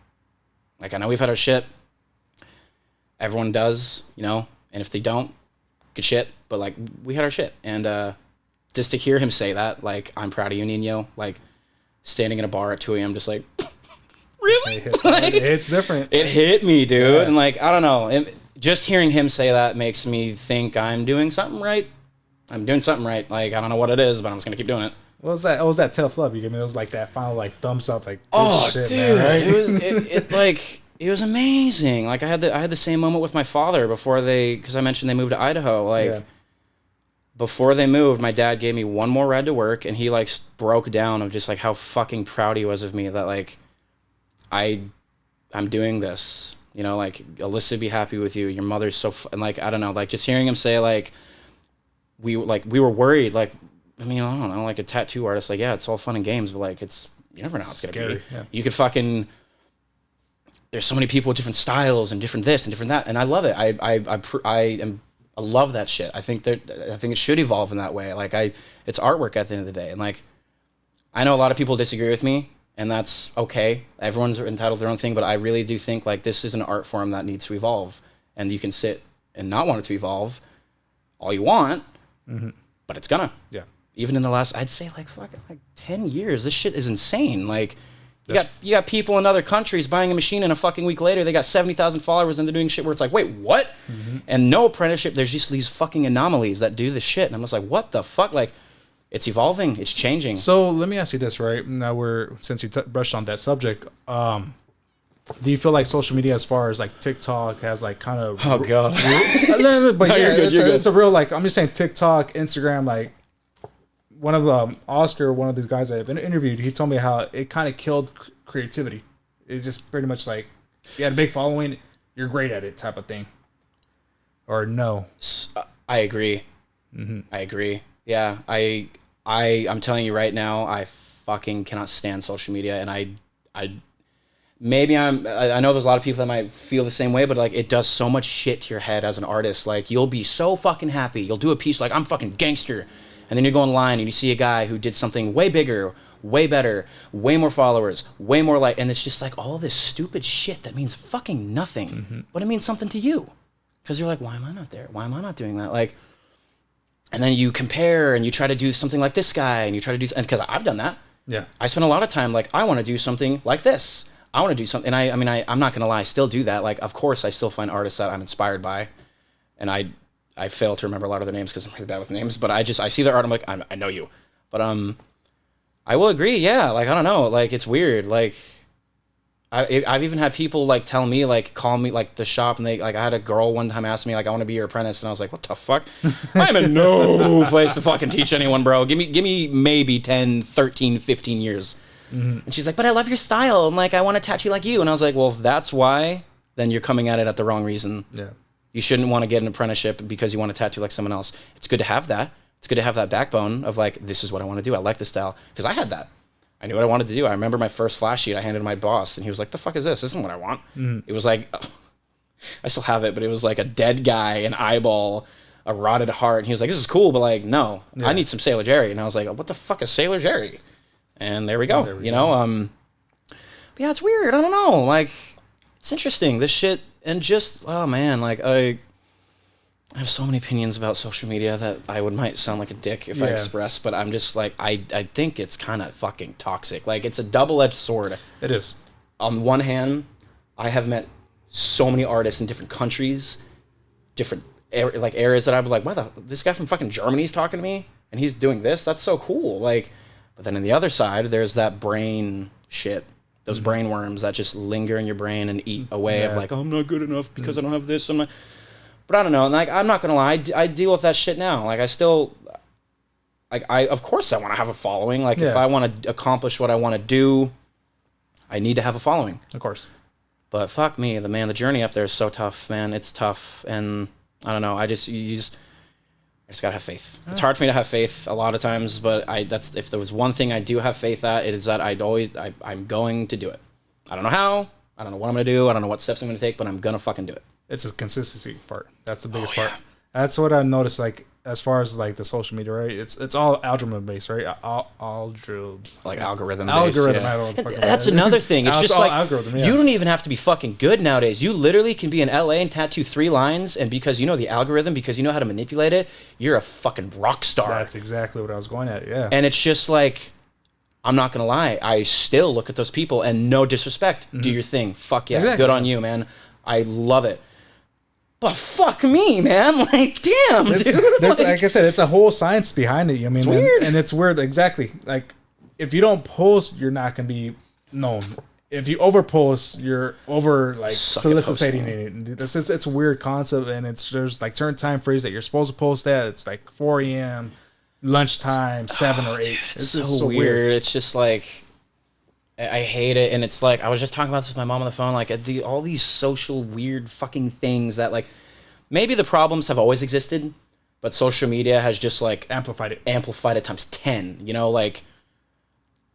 Like, I know we've had our shit. Everyone does, and if they don't, good shit. But, like, we had our shit. And just to hear him say that, like, I'm proud of you, Nino. Like, standing in a bar at 2 a.m. just like, really? It's different. It hit me, dude. Yeah. And, like, I don't know. Just hearing him say that makes me think I'm doing something right. I'm doing something right. Like, I don't know what it is, but I'm just going to keep doing it. What was that? What was that tough love you gave me? It was like that final, like, thumbs up, like, oh, shit, dude. Man, right? It was amazing. Like, I had the same moment with my father before because I mentioned they moved to Idaho. Like, before they moved, my dad gave me one more ride to work, and he, like, broke down of just, like, how fucking proud he was of me that, like, I'm doing this. Like, Alyssa be happy with you. Your mother's so and, like, I don't know, like, just hearing him say, like, we were worried, like, I mean, I don't know, like, a tattoo artist, like, yeah, it's all fun and games, but, like, you never know how it's gonna be. Yeah. You could fucking, there's so many people with different styles and different this and different that, and I love it. I love that shit. I think it should evolve in that way. Like, it's artwork at the end of the day. And, like, I know a lot of people disagree with me, and that's okay. Everyone's entitled to their own thing, but I really do think, like, this is an art form that needs to evolve. And you can sit and not want it to evolve all you want, but it's gonna. Yeah. Even in the last, I'd say, like, fucking, like, 10 years, this shit is insane. Like, you got people in other countries buying a machine, and a fucking week later they got 70,000 followers and they're doing shit where it's like, wait, what? And no apprenticeship. There's just these fucking anomalies that do this shit, and I'm just like, what the fuck? Like, it's evolving, it's changing. So let me ask you this, right? Now since you brushed on that subject, do you feel like social media, as far as, like, TikTok, has, like, kind of but no, you're good. It's a real, like, I'm just saying TikTok, Instagram, like. One of Oscar, one of these guys I've interviewed, he told me how it kind of killed creativity. It just pretty much like, you had a big following, you're great at it type of thing. Or no? I agree. I agree. Yeah, I'm telling you right now, I fucking cannot stand social media, and I know there's a lot of people that might feel the same way, but, like, it does so much shit to your head as an artist. Like, you'll be so fucking happy. You'll do a piece like, I'm fucking gangster. And then you go online and you see a guy who did something way bigger, way better, way more followers, way more like, and it's just like all this stupid shit that means fucking nothing, but it means something to you. Because you're like, why am I not there? Why am I not doing that? Like, and then you compare and you try to do something like this guy, and you try to do, and because I've done that. Yeah. I spend a lot of time like, I want to do something like this. I want to do something. And I mean, I'm not going to lie, I still do that. Like, of course, I still find artists that I'm inspired by. And I fail to remember a lot of their names because I'm really bad with names. But I see their art, I'm like, I know you. But I will agree, yeah. Like, I don't know. Like, it's weird. Like, I've even had people, like, tell me, like, call me, like, the shop. And they, like, I had a girl one time ask me, like, I want to be your apprentice. And I was like, what the fuck? I'm in no place to fucking teach anyone, bro. Give me maybe 10, 13, 15 years. Mm-hmm. And she's like, but I love your style. I'm like, I want to tattoo like you. And I was like, well, if that's why, then you're coming at it at the wrong reason. Yeah. You shouldn't want to get an apprenticeship because you want to tattoo like someone else. It's good to have that. It's good to have that backbone of like, this is what I want to do. I like the style. Because I had that. I knew what I wanted to do. I remember my first flash sheet I handed to my boss, and he was like, the fuck is this? This isn't what I want. Mm. It was like, I still have it, but it was like a dead guy, an eyeball, a rotted heart. And he was like, this is cool, but like, no, I need some Sailor Jerry. And I was like, what the fuck is Sailor Jerry? And there we go. But yeah, it's weird. I don't know. Like, it's interesting, this shit. And just, oh man, like, I have so many opinions about social media that I might sound like a dick if I express, but I'm just like, I think it's kind of fucking toxic. Like, it's a double-edged sword. It is. On one hand, I have met so many artists in different countries, different areas that I'm like, this guy from fucking Germany is talking to me, and he's doing this? That's so cool. Like, but then on the other side, there's that brain shit. Those brain worms that just linger in your brain and eat away of like, oh, I'm not good enough because I don't have this. But I don't know. Like, I'm not going to lie. I deal with that shit now. Like, I still, like, of course I want to have a following. Like, if I want to accomplish what I want to do, I need to have a following. Of course. But fuck me, the journey up there is so tough, man. It's tough. And I don't know. I just gotta have faith. It's hard for me to have faith a lot of times, but if there was one thing I do have faith at, it is that I'm going to do it. I don't know how, I don't know what I'm gonna do, I don't know what steps I'm gonna take, but I'm gonna fucking do it. It's a consistency part. That's the biggest part. That's what I noticed, like, as far as like the social media, right? It's all algorithm based, right? Algorithm based. Yeah. That's another thing. It's just like algorithm, you don't even have to be fucking good nowadays. You literally can be in LA and tattoo 3 lines, and because you know the algorithm, because you know how to manipulate it, you're a fucking rock star. That's exactly what I was going at. Yeah. And it's just like, I'm not gonna lie, I still look at those people, and no disrespect, do your thing. Fuck yeah, exactly. Good on you, man. I love it. But fuck me, man. Like, damn, dude. There's, like I said, it's a whole science behind it. I mean, it's weird. And it's weird, exactly. Like, if you don't post, you're not going to be known. If you overpost, you're soliciting it. It's a weird concept, and there's like certain time frames that you're supposed to post at. It's like 4 a.m., lunchtime, 7 or 8. Dude, it's so weird. It's just like, I hate it. And it's like, I was just talking about this with my mom on the phone, like all these social weird fucking things that, like, maybe the problems have always existed, but social media has just like amplified it times 10, you know, like,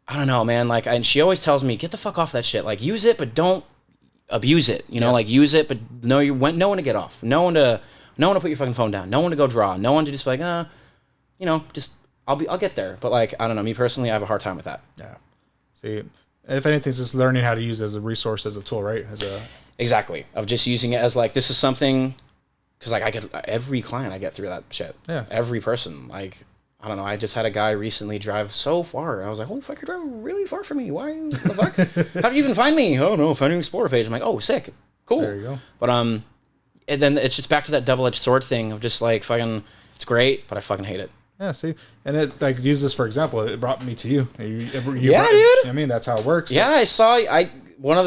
I don't know, man. Like, and she always tells me, get the fuck off that shit. Like, use it, but don't abuse it, you know, like, use it, but no one to get off, no one to put your fucking phone down, no one to go draw, no one to just be like, you know, just, I'll get there. But like, I don't know, me personally, I have a hard time with that. Yeah. See, if anything, it's just learning how to use it as a resource, as a tool, right? Exactly. Of just using it as like, this is something, because like I get every client I get through that shit. Yeah. Every person. Like, I don't know. I just had a guy recently drive so far. I was like, holy fuck, you're driving really far from me. Why the fuck? How do you even find me? Oh no, finding Explorer page. I'm like, oh, sick. Cool. There you go. But and then it's just back to that double-edged sword thing of just like fucking, it's great, but I fucking hate it. Yeah, see, and it, like, use this for example. It brought me to you. Dude. I mean, that's how it works. Yeah, I saw.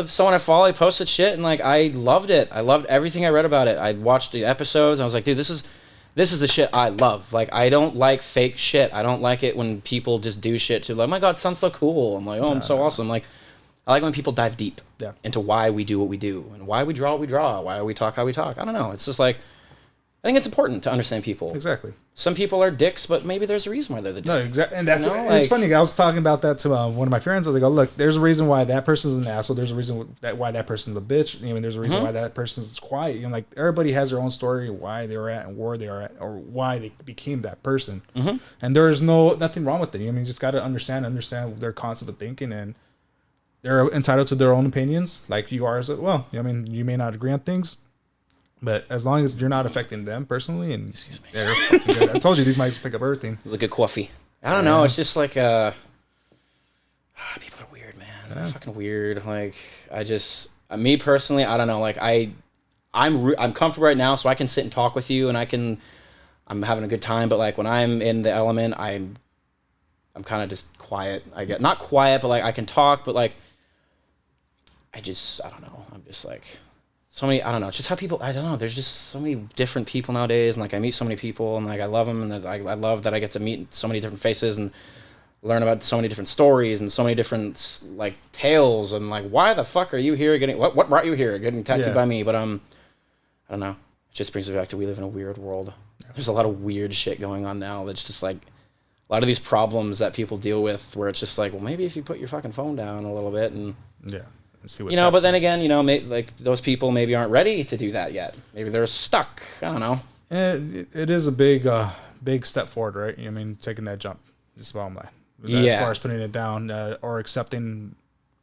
Someone I follow, he posted shit, and like, I loved it. I loved everything I read about it. I watched the episodes. And I was like, dude, this is the shit I love. Like, I don't like fake shit. I don't like it when people just do shit to like, oh my god, it sounds so cool. I'm like, oh, I'm so awesome. Like, I like when people dive deep into why we do what we do and why we draw what we draw, why we talk how we talk. I don't know. It's just like, I think it's important to understand people. Exactly. Some people are dicks, but maybe there's a reason why they're the dick. No, exactly. And that's, it's funny. I was talking about that to one of my friends. I was like, oh, look, there's a reason why that person's an asshole. There's a reason why that person's a bitch. I mean, there's a reason why that person's quiet. You know, like, everybody has their own story, why they were at and where they are at, or why they became that person. And there is nothing wrong with it. I mean, you just got to understand their concept of thinking, and they're entitled to their own opinions, like you are as well. I mean, you may not agree on things, but as long as you're not affecting them personally, and they're fucking good. I told you these mics pick up everything. Look at coffee. I don't know. It's just like people are weird. weird, man. They're fucking weird. Like, me personally, I don't know. Like, I'm comfortable right now, so I can sit and talk with you, and I'm having a good time. But like when I'm in the element, I'm kind of just quiet. I get not quiet, but like I can talk, but like I don't know. I'm just like so many. I don't know. It's just how people. I don't know. There's just so many different people nowadays, and like I meet so many people, and like I love them, and I love that I get to meet so many different faces and learn about so many different stories and so many different like tales, and like why the fuck are you here? What brought you here? Getting tattooed by me, but I don't know. It just brings me back to we live in a weird world. There's a lot of weird shit going on now. That's just like a lot of these problems that people deal with, where it's just like, well, maybe if you put your fucking phone down a little bit and see what's happening. But then again, like those people maybe aren't ready to do that yet. Maybe they're stuck. I don't know. It is a big step forward, right? I mean, taking that jump. Just bottom line. As far as putting it down or accepting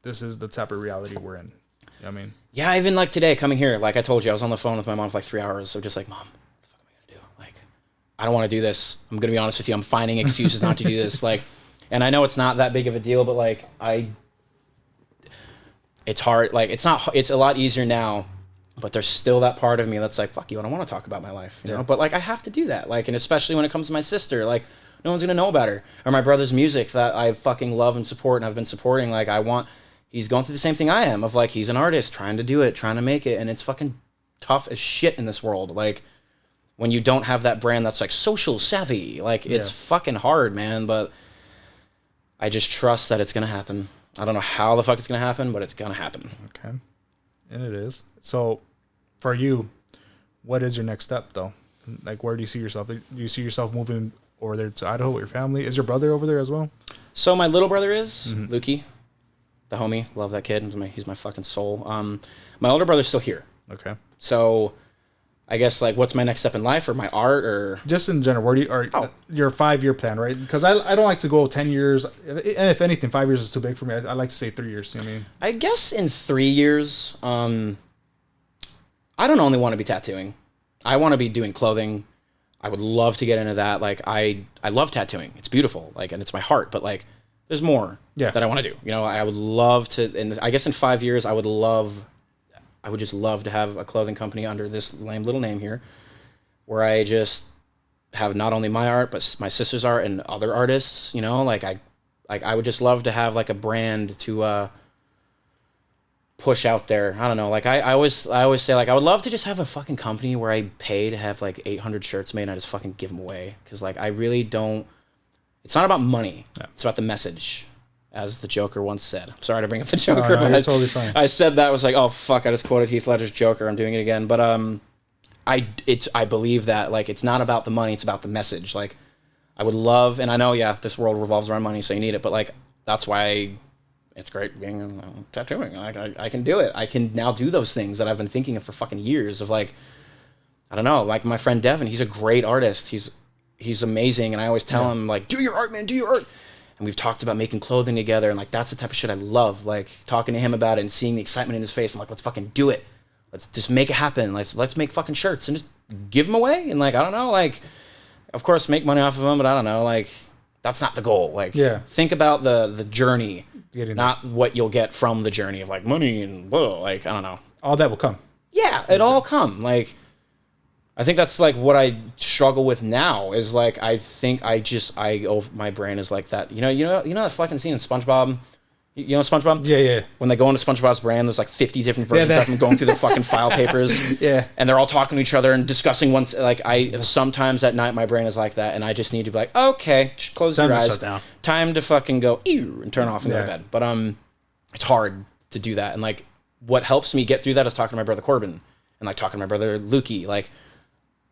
this is the type of reality we're in. You know what I mean? Yeah, even like today coming here, like I told you, I was on the phone with my mom for like 3 hours. So just like, Mom, what the fuck am I gonna do? Like, I don't want to do this. I'm gonna be honest with you. I'm finding excuses not to do this. Like, and I know it's not that big of a deal, but like it's hard. Like it's a lot easier now, but there's still that part of me that's like, fuck you, I don't want to talk about my life, you know? But like I have to do that. Like, and especially when it comes to my sister, like no one's gonna know about her, or my brother's music that I fucking love and support and I've been supporting. Like he's going through the same thing I am, of like, he's an artist trying to do it, trying to make it. And it's fucking tough as shit in this world. Like when you don't have that brand that's like social savvy, like it's fucking hard, man. But I just trust that it's going to happen. I don't know how the fuck it's going to happen, but it's going to happen. Okay. And it is. So for you, what is your next step though? Like, where do you see yourself? Do you see yourself moving over there to Idaho with your family? Is your brother over there as well? So my little brother is Lukey. The homie, love that kid. He's my fucking soul. My older brother's still here. Okay. So, I guess like, what's my next step in life, or my art, or just in general? Where do you your 5-year plan, right? Because I don't like to go 10 years, and if anything, 5 years is too big for me. I like to say 3 years. You know what I mean? I guess in 3 years, I don't only want to be tattooing. I want to be doing clothing. I would love to get into that. Like I love tattooing. It's beautiful. Like, and it's my heart. But like, there's more that I want to do. You know, I would love to, and I guess in 5 years, I would just love to have a clothing company under this lame little name here, where I just have not only my art, but my sister's art and other artists, you know, like I would just love to have like a brand to, push out there. I don't know. Like I always say, like, I would love to just have a fucking company where I pay to have like 800 shirts made and I just fucking give them away. Cause like, I really don't, it's not about money. No. It's about the message, as the Joker once said. I'm sorry to bring up the Joker. No, you're totally fine. I said that, was like, oh fuck, I just quoted Heath Ledger's Joker. I'm doing it again. But I believe that like, it's not about the money. It's about the message. Like I would love, and I know, this world revolves around money, so you need it. But like, that's why it's great being tattooing. I can do it. I can now do those things that I've been thinking of for fucking years, of like, I don't know, like my friend Devin, he's a great artist. He's amazing. And I always tell him like, do your art, man, do your art. And we've talked about making clothing together. And like, that's the type of shit I love. Like talking to him about it and seeing the excitement in his face. I'm like, let's fucking do it. Let's just make it happen. Let's make fucking shirts and just give them away. And like, I don't know, like, of course make money off of them, but I don't know, like, that's not the goal. Like, think about the journey, not what you'll get from the journey of like money and whoa, like, I don't know. All that will come. Yeah, it all come. Like, I think that's like what I struggle with now, is like, I think my brain is like that. You know that fucking scene in SpongeBob? You know SpongeBob? Yeah. When they go into SpongeBob's brand, there's like 50 different versions of them going through the fucking file papers. Yeah. And they're all talking to each other and discussing once. Like, sometimes at night my brain is like that, and I just need to be like, okay, just close your eyes. Time to fucking go and turn off and go to bed. But it's hard to do that. And like, what helps me get through that is talking to my brother Corbin and like talking to my brother Lukey. Like,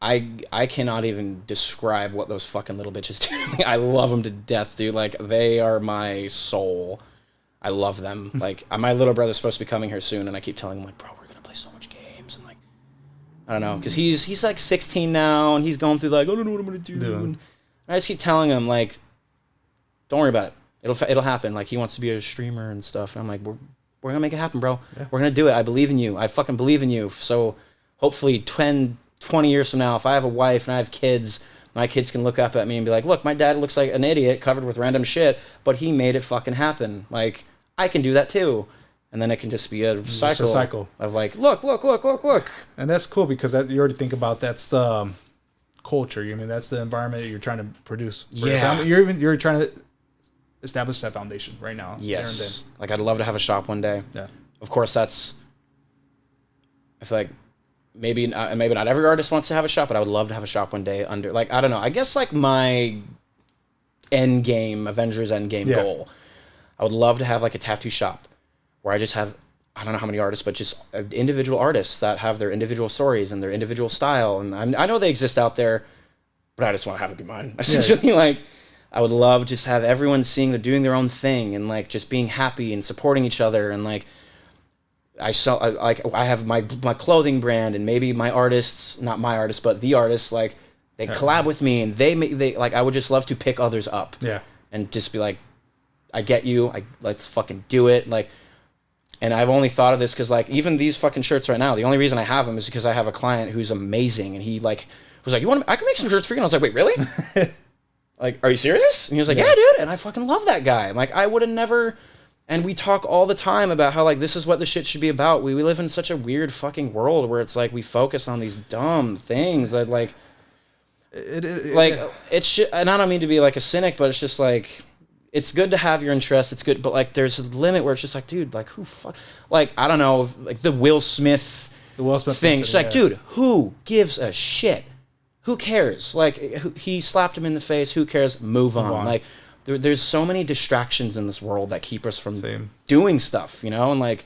I cannot even describe what those fucking little bitches do to me. I love them to death, dude. Like, they are my soul. I love them. Like, my little brother's supposed to be coming here soon, and I keep telling him, like, bro, we're gonna play so much games, and like, I don't know, because he's like 16 now, and he's going through like, I don't know what I'm gonna do. And I just keep telling him, like, don't worry about it. It'll happen. Like, he wants to be a streamer and stuff, and I'm like, we're gonna make it happen, bro. Yeah. We're gonna do it. I believe in you. I fucking believe in you. So hopefully 20 years from now, if I have a wife and I have kids, my kids can look up at me and be like, look, my dad looks like an idiot covered with random shit, but he made it fucking happen. Like, I can do that too. And then it can just be a cycle of like, look. And that's cool because you already think about that's the culture. I mean, that's the environment you're trying to produce. Yeah. You're trying to establish that foundation right now. Yes. Like I'd love to have a shop one day. Yeah. Of course, I feel like maybe not every artist wants to have a shop, but I would love to have a shop one day under, like, I don't know. I guess like my Avengers Endgame goal, I would love to have like a tattoo shop where I just have, I don't know how many artists, but just individual artists that have their individual stories and their individual style. And I know they exist out there, but I just want to have it be mine. Essentially, like, I would love just have everyone seeing they're doing their own thing and like just being happy and supporting each other. And like, I have my clothing brand, and maybe my artists, not my artists, but the artists, like they collab with me, and they like, I would just love to pick others up. Yeah. And just be like, I get you. Let's fucking do it. Like, and I've only thought of this because like even these fucking shirts right now, the only reason I have them is because I have a client who's amazing, and he like was like, I can make some shirts for you. And I was like, wait, really? Like, are you serious? And he was like, yeah, dude. And I fucking love that guy. Like, I would have never. And we talk all the time about how like this is what the shit should be about. We live in such a weird fucking world where it's like we focus on these dumb things that like it's and I don't mean to be like a cynic, but it's just like it's good to have your interests. It's good, but like there's a limit where it's just like, dude, like who fuck, like I don't know, like the Will Smith thing. It's like, dude, who gives a shit? Who cares? Like he slapped him in the face. Who cares? Move on. Like. There's so many distractions in this world that keep us from doing stuff, you know, and like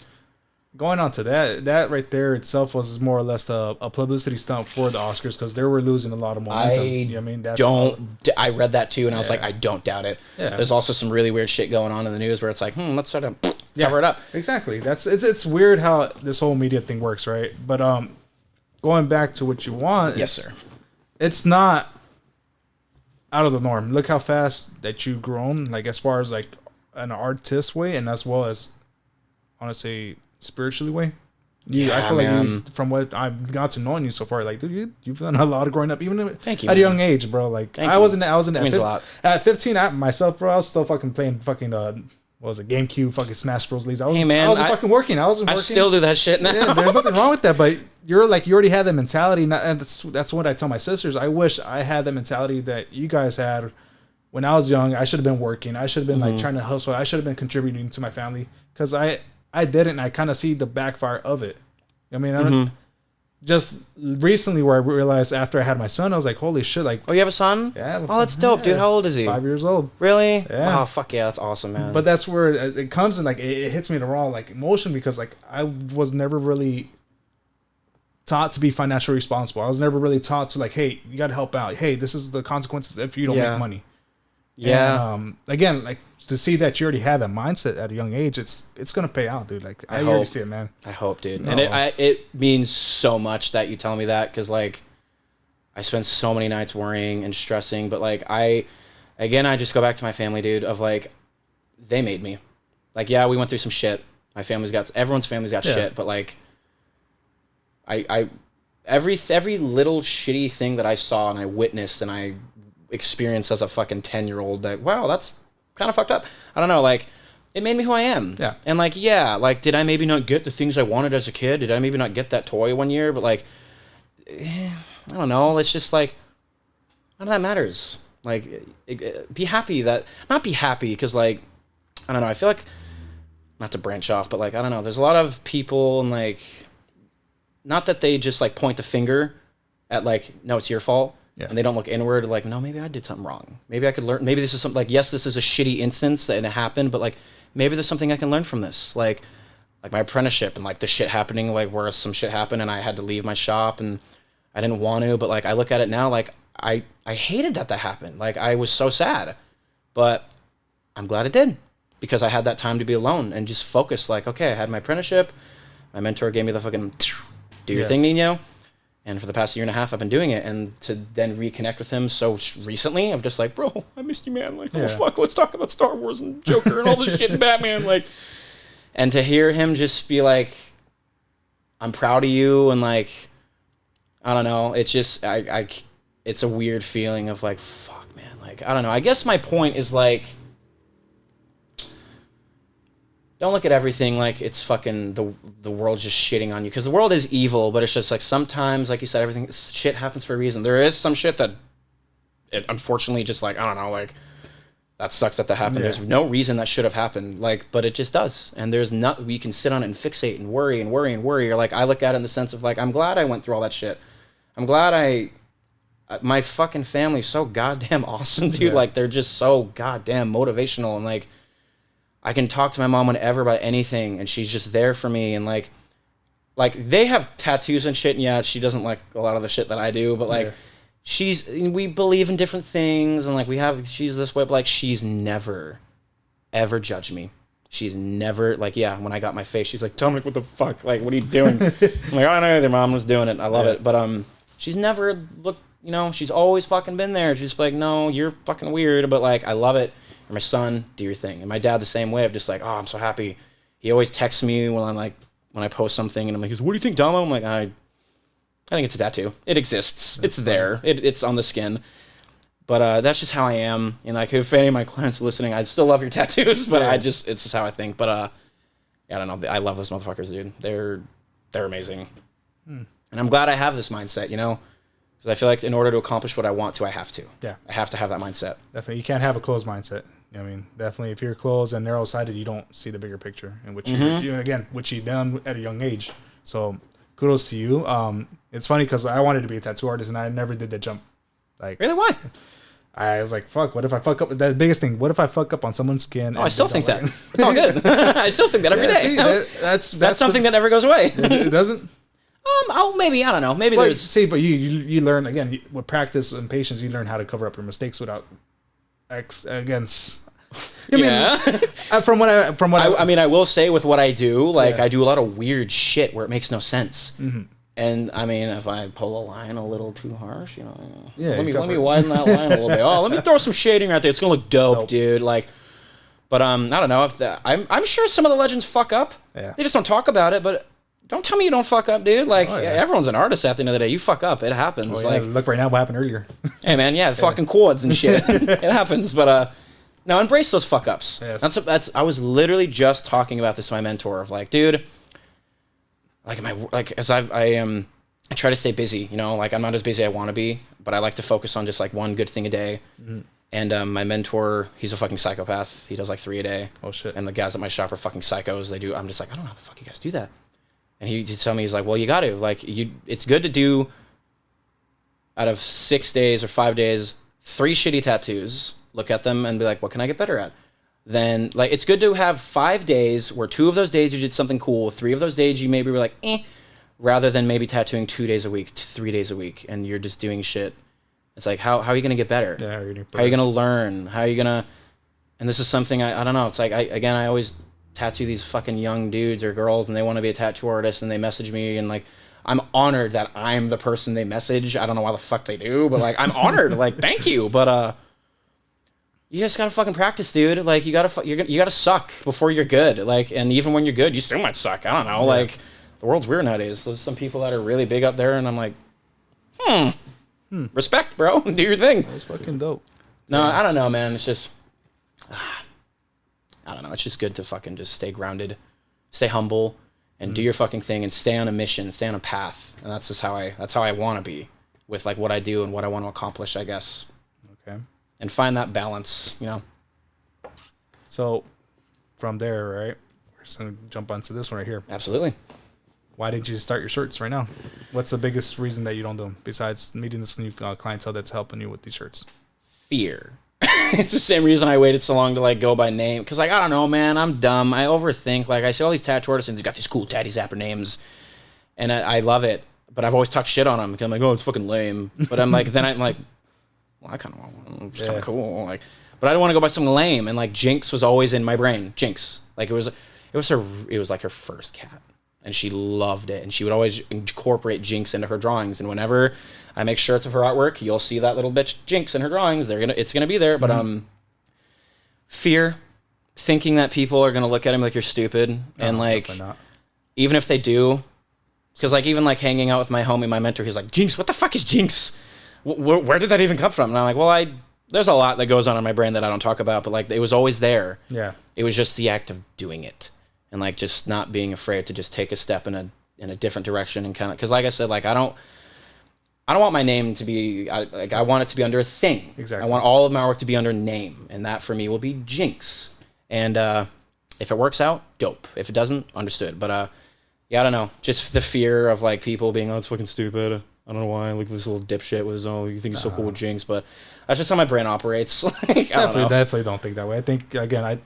going on to that right there itself was more or less a publicity stunt for the Oscars because they were losing a lot of momentum. I read that too, and I was like, I don't doubt it. Yeah. There's also some really weird shit going on in the news where it's like, let's try to cover it up. Exactly. It's weird how this whole media thing works, right? But going back to what you want, yes, sir. It's not out of the norm. Look how fast that you've grown, like as far as like an artist way, and as well as, I want to say, spiritually way. I feel like from what I've got to knowing you so far, like dude, you've done a lot of growing up, even at a young age, bro. Like I wasn't means a lot. At 15, myself, bro, I was still fucking playing fucking what was it, GameCube, fucking Smash Bros. Leagues. I wasn't fucking working. I still do that shit now. Yeah, there's nothing wrong with that, but you already had that mentality, and that's what I tell my sisters. I wish I had the mentality that you guys had when I was young. I should have been working. I should have been like trying to hustle. I should have been contributing to my family because I didn't. And I kind of see the backfire of it. I mean, just recently where I realized after I had my son, I was like, holy shit! Like, oh, you have a son? Yeah. Oh, that's dope, dude. How old is he? 5 years old. Really? Yeah. Oh, fuck yeah, that's awesome, man. But that's where it comes and like it hits me in the raw like emotion because like I was never really taught to be financially responsible. I was never really taught to like, hey, you got to help out. Hey, this is the consequences if you don't make money. Yeah. And, again, like to see that you already had that mindset at a young age, it's gonna pay out, dude. Like I already see it, man. I hope, dude. No. And it means so much that you tell me that because like I spend so many nights worrying and stressing, but like I just go back to my family, dude. Of like they made me. Like yeah, we went through some shit. Everyone's family's got shit, but like every little shitty thing that I saw and I witnessed and I experienced as a fucking 10-year-old that wow, that's kind of fucked up. I don't know, like it made me who I am. Yeah. And like like did I maybe not get the things I wanted as a kid? Did I maybe not get that toy one year? But like I don't know, it's just like none of that matters. Like be happy not be happy because like I don't know, I feel like not to branch off, but like I don't know, there's a lot of people and like not that they just like point the finger at like no, it's your fault. Yeah. And they don't look inward like, no, maybe I did something wrong. Maybe I could learn. Maybe this is something like, yes, this is a shitty instance and it happened, but like, maybe there's something I can learn from this. Like my apprenticeship and like the shit happening, like where some shit happened and I had to leave my shop and I didn't want to, but like, I look at it now, like I hated that happened. Like I was so sad, but I'm glad it did because I had that time to be alone and just focus. Like, okay, I had my apprenticeship. My mentor gave me the fucking do your thing, Nino. And for the past year and a half, I've been doing it. And to then reconnect with him so recently, I'm just like, bro, I missed you, man. Like, oh, fuck, let's talk about Star Wars and Joker and all this shit and Batman. Like, and to hear him just be like, I'm proud of you. And like, I don't know. It's just, it's a weird feeling of like, fuck, man. Like, I don't know. I guess my point is like, don't look at everything like it's fucking the world's just shitting on you, because the world is evil, but it's just like sometimes, like you said, everything shit happens for a reason. There is some shit that it unfortunately just like, I don't know, like that sucks that happened. Yeah. There's no reason that should have happened, like, but it just does. And there's not, we can sit on it and fixate and worry and worry and worry. Or like, I look at it in the sense of like, I'm glad I went through all that shit. I'm glad my fucking family's so goddamn awesome, dude. Yeah. Like, they're just so goddamn motivational. And like, I can talk to my mom whenever about anything, and she's just there for me. And like they have tattoos and shit. And yeah, she doesn't like a lot of the shit that I do, but like, we believe in different things, and like she's this way, but like she's never ever judged me. She's never like, yeah, when I got my face, she's like, Dominic, what the fuck? Like, what are you doing? I'm like, I don't know, their mom was doing it. I love it. But she's never looked, you know, she's always fucking been there. She's like, no, you're fucking weird, but like, I love it. And my son, do your thing. And my dad the same way. I'm just like, oh, I'm so happy. He always texts me when I post something, and I'm like, what do you think, Dom? I'm like, I think it's a tattoo. It exists. That's it's there. It's on the skin. But that's just how I am. And like, if any of my clients are listening, I still love your tattoos, but it's just how I think. But yeah, I don't know. I love those motherfuckers, dude. They're amazing. And I'm glad I have this mindset, you know, because I feel like in order to accomplish what I want to, I have to. Yeah. I have to have that mindset. Definitely. You can't have a closed mindset. I mean, definitely, if you're closed and narrow-sighted, you don't see the bigger picture, and which you've done at a young age. So kudos to you. It's funny because I wanted to be a tattoo artist, and I never did that jump. Like, really? Why? I was like, fuck, what if I fuck up? The biggest thing, what if I fuck up on someone's skin? Oh, I still think that. It's all good. I still think that every day. See, that's something that never goes away. It doesn't? Maybe, I don't know. Maybe there's... See, but you learn, again, with practice and patience, you learn how to cover up your mistakes without against... I mean, from what I mean, I will say with what I do, like, I do a lot of weird shit where it makes no sense. Mm-hmm. And I mean, if I pull a line a little too harsh, you know, let me widen that line a little bit. Oh, let me throw some shading right there. It's gonna look dope, dude. Like, but I don't know if that. I'm sure some of the legends fuck up. Yeah. They just don't talk about it. But don't tell me you don't fuck up, dude. Like, everyone's an artist at the end of the day. You fuck up, it happens. Like, look right now what happened earlier. Hey man, fucking chords and shit. It happens, but no, embrace those fuck ups. Yes. That's. I was literally just talking about this to my mentor of like, dude. I try to stay busy, you know, like I'm not as busy as I want to be, but I like to focus on just like one good thing a day. Mm-hmm. And my mentor, he's a fucking psychopath. He does like 3 a day. Oh shit. And the guys at my shop are fucking psychos. I'm just like, I don't know how the fuck you guys do that. And he just told me, he's like, well, you got to, like, it's good to do out of 6 days or 5 days, 3 shitty tattoos, look at them and be like, what can I get better at? Then, like, it's good to have 5 days where 2 of those days you did something cool, 3 of those days you maybe were like, rather than maybe tattooing 2 days a week, 3 days a week, and you're just doing shit. It's like, how are you going to get better? Yeah, how are you going to learn? How are you going to... And this is something, I don't know, it's like, I always tattoo these fucking young dudes or girls, and they want to be a tattoo artist, and they message me, and like, I'm honored that I'm the person they message. I don't know why the fuck they do, but like, I'm honored. Like, thank you. But, you just gotta fucking practice, dude. Like, you gotta suck before you're good. Like, and even when you're good, you still might suck. I don't know. Yeah. Like, the world's weird nowadays. There's some people that are really big up there, and I'm like, respect, bro. Do your thing. That's fucking dope. No, I don't know, man. It's just, I don't know. It's just good to fucking just stay grounded, stay humble, and do your fucking thing, and stay on a mission, stay on a path. And that's just how I want to be with like what I do and what I want to accomplish, I guess. Okay. And find that balance, you know. So, from there, right, we're just going to jump onto this one right here. Absolutely. Why didn't you start your shirts right now? What's the biggest reason that you don't do them, besides meeting this new clientele that's helping you with these shirts? Fear. It's the same reason I waited so long to, like, go by name. Because, like, I don't know, man, I'm dumb. I overthink. Like, I see all these tattoo artists, and they've got these cool Daddy Zapper names. And I love it. But I've always talked shit on them. Because I'm like, oh, it's fucking lame. But I'm like, then I'm like, well, I kind of want one. It's kind of cool. Like, but I don't want to go by something lame. And like, Jinx was always in my brain. Jinx, like it was like her first cat, and she loved it. And she would always incorporate Jinx into her drawings. And whenever I make shirts of her artwork, you'll see that little bitch Jinx in her drawings. It's gonna be there. But fear, thinking that people are gonna look at him like you're stupid, and like, even if they do, because like even like hanging out with my homie, my mentor, he's like, Jinx, what the fuck is Jinx? Where did that even come from? And I'm like, well, there's a lot that goes on in my brain that I don't talk about, but like, it was always there. Yeah. It was just the act of doing it. and like just not being afraid to just take a step in a different direction and kind of, because like I said, like I don't want my name to be I want it to be under a thing. Exactly. I want all of my work to be under name, and that for me will be Jinx. And if it works out, dope. If it doesn't, understood. But yeah, I don't know. Just the fear of like people being, oh, it's fucking stupid. I don't know why. Like this little dipshit was, oh, you think you're so cool with Jinx, but that's just how my brain operates. Like, definitely don't think that way. I think again, I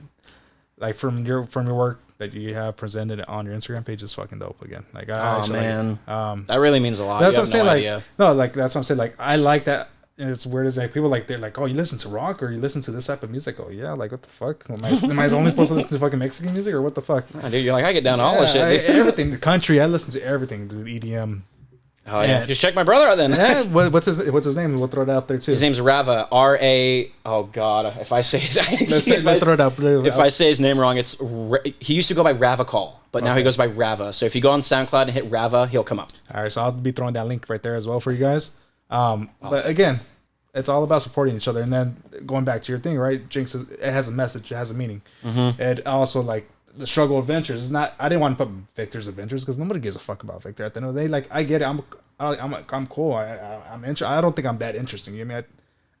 like from your work that you have presented on your Instagram page is fucking dope. Again, like that really means a lot. That's what I'm saying. Idea. Like that's what I'm saying. Like I like that. And it's weird as like people like they're like, oh, you listen to rock or you listen to this type of music? Oh yeah, like what the fuck? Am I only supposed to listen to fucking Mexican music or what the fuck? Nah, dude, you're like I get down to all this shit. Everything, the country, I listen to everything, dude. EDM. Oh yeah, just check my brother out then. Yeah, what's his name? We'll throw it out there too. His name's Rava. R-A. Oh god, if I say his, let's throw it out. If I say his name wrong, it's he used to go by Ravacall, but now he goes by Rava. So if you go on SoundCloud and hit Rava, he'll come up. All right, so I'll be throwing that link right there as well for you guys. But again, it's all about supporting each other, and then going back to your thing, right? Jinx, it has a message, it has a meaning. Mm-hmm. And also like the struggle adventures is not. I didn't want to put Victor's adventures because nobody gives a fuck about Victor. At the end of the day, like I get it. I'm cool. I don't think I'm that interesting. You know what I mean?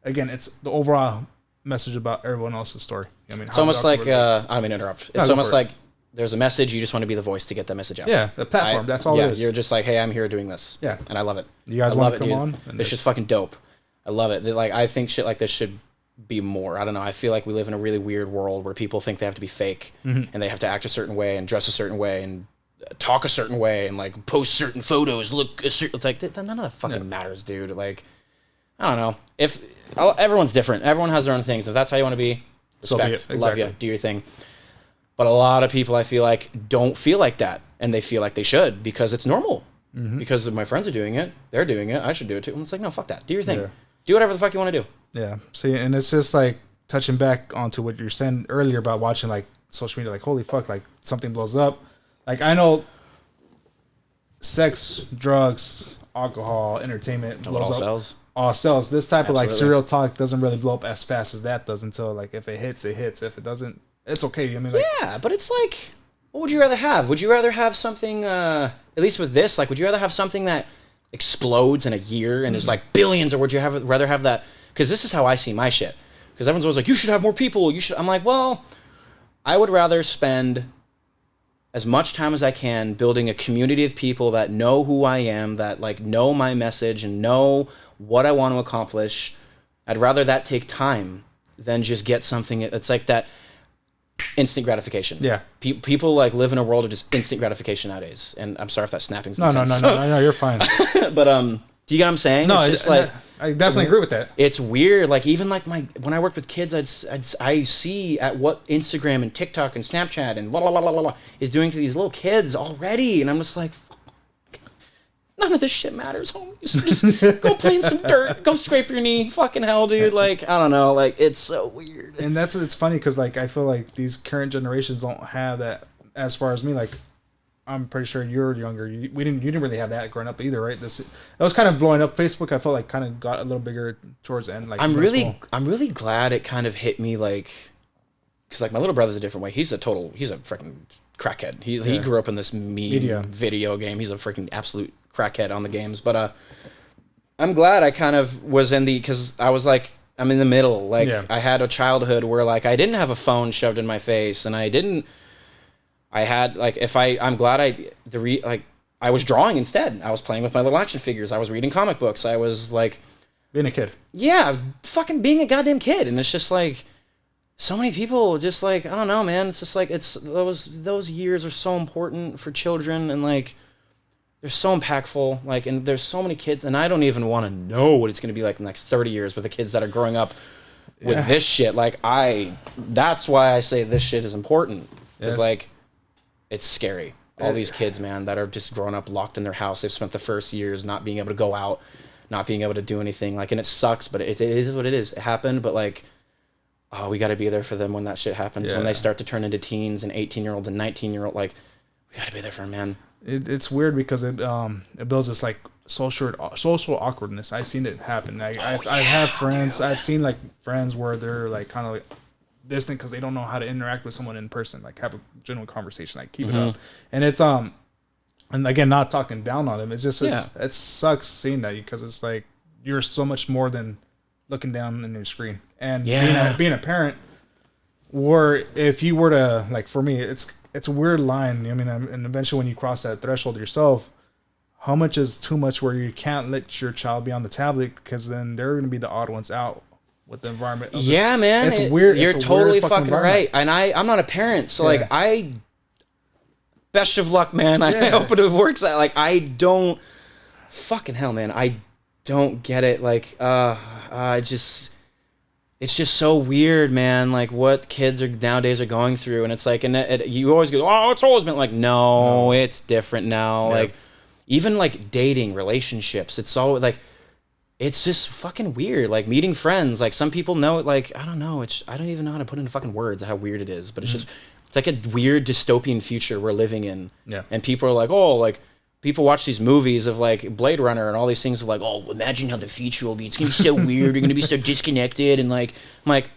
Again, it's the overall message about everyone else's story. You know what I mean, it's almost like I don't mean to interrupt. It's almost like there's a message. You just want to be the voice to get that message out. Yeah, the platform. That's all it is. You're just like, hey, I'm here doing this. Yeah, and I love it. You guys want to come on? It's just fucking dope. I love it. Like I think shit like this should be more. I don't know. I feel like we live in a really weird world where people think they have to be fake and they have to act a certain way and dress a certain way and talk a certain way and like post certain photos. Look, it's like none of that fucking matters, dude. Like I don't know. If everyone's different, everyone has their own things. If that's how you want to be, respect, exactly. Love you, do your thing. But a lot of people, I feel like, don't feel like that, and they feel like they should because it's normal. Because if my friends are doing it, they're doing it. I should do it too. And it's like, no, fuck that. Do your thing. Yeah. Do whatever the fuck you want to do. Yeah. See, and it's just like touching back onto what you're saying earlier about watching like social media. Like, holy fuck, like something blows up. Like I know, sex, drugs, alcohol, entertainment blows up. Sells. All sells. This type of like serial talk doesn't really blow up as fast as that does until like if it hits, it hits. If it doesn't, it's okay. I mean, like, yeah, but it's like, what would you rather have? Would you rather have something? At least with this, like, would you rather have something that explodes in a year and is like billions, or would you rather have that? Because this is how I see my shit. Because everyone's always like, you should have more people. You should. I'm like, well, I would rather spend as much time as I can building a community of people that know who I am, that like know my message and know what I want to accomplish. I'd rather that take time than just get something. It's like that instant gratification. Yeah. People like live in a world of just instant gratification nowadays. And I'm sorry if that's snapping. No, you're fine. But do you get what I'm saying? No, it's just like I definitely agree with that. It's weird. Like even like when I worked with kids, I see at what Instagram and TikTok and Snapchat and blah blah blah blah blah is doing to these little kids already, and I'm just like, none of this shit matters, homies. Just go play in some dirt. Go scrape your knee. Fucking hell, dude. Like I don't know. Like it's so weird. And it's funny because like I feel like these current generations don't have that. As far as me, like I'm pretty sure you're younger. You didn't really have that growing up either, right? It was kind of blowing up. Facebook, I felt like kind of got a little bigger towards the end. Like I'm really glad it kind of hit me, like, because like my little brother's a different way. He's a freaking crackhead. He grew up in this video game. He's a freaking absolute crackhead on the games. But I'm glad I kind of was because I was like, I'm in the middle. Like I had a childhood where like I didn't have a phone shoved in my face, and I had like I'm glad I was drawing instead. I was playing with my little action figures. I was reading comic books. I was like being a kid. Yeah, I was fucking being a goddamn kid. And it's just like so many people just like I don't know, man. It's just like it's those years are so important for children, and like they're so impactful. Like, and there's so many kids, and I don't even want to know what it's going to be like in the next 30 years with the kids that are growing up with this shit. Like that's why I say this shit is important. Because like it's scary. All these kids, man, that are just growing up locked in their house. They've spent the first years not being able to go out, not being able to do anything. Like, and it sucks, but it is what it is. It happened, but like, oh, we got to be there for them when that shit happens. When they start to turn into teens and 18-year-olds and 19-year-olds, like, we got to be there for them, man. It's weird because it builds this like social awkwardness. I've seen it happen. I have friends. I've seen like friends where they're like kind of like distant because they don't know how to interact with someone in person, like have a genuine conversation, like keep it up. And it's and again, not talking down on them. It's just it sucks seeing that because it's like you're so much more than looking down in your screen. And being a parent, or if you were to, like, for me, it's a weird line. I mean, and eventually when you cross that threshold yourself, how much is too much where you can't let your child be on the tablet because then they're going to be the odd ones out with the environment. Man. It's weird. You're totally fucking right. And I'm not a parent. So like best of luck, man. I hope it works out. Like I don't fucking hell, man. I don't get it. Like, it's just so weird, man. Like what kids are nowadays are going through. And it's like, and you always go, oh, it's always been like, no, it's different now. Like even like dating relationships, it's all like, it's just fucking weird. Like meeting friends, like some people know it. Like, I don't know. I don't even know how to put into fucking words how weird it is, but it's just, it's like a weird dystopian future we're living in. Yeah. And people are like, oh, like people watch these movies of like Blade Runner and all these things of like, oh, imagine how the future will be. It's going to be so weird. You're going to be so disconnected. And like, I'm like,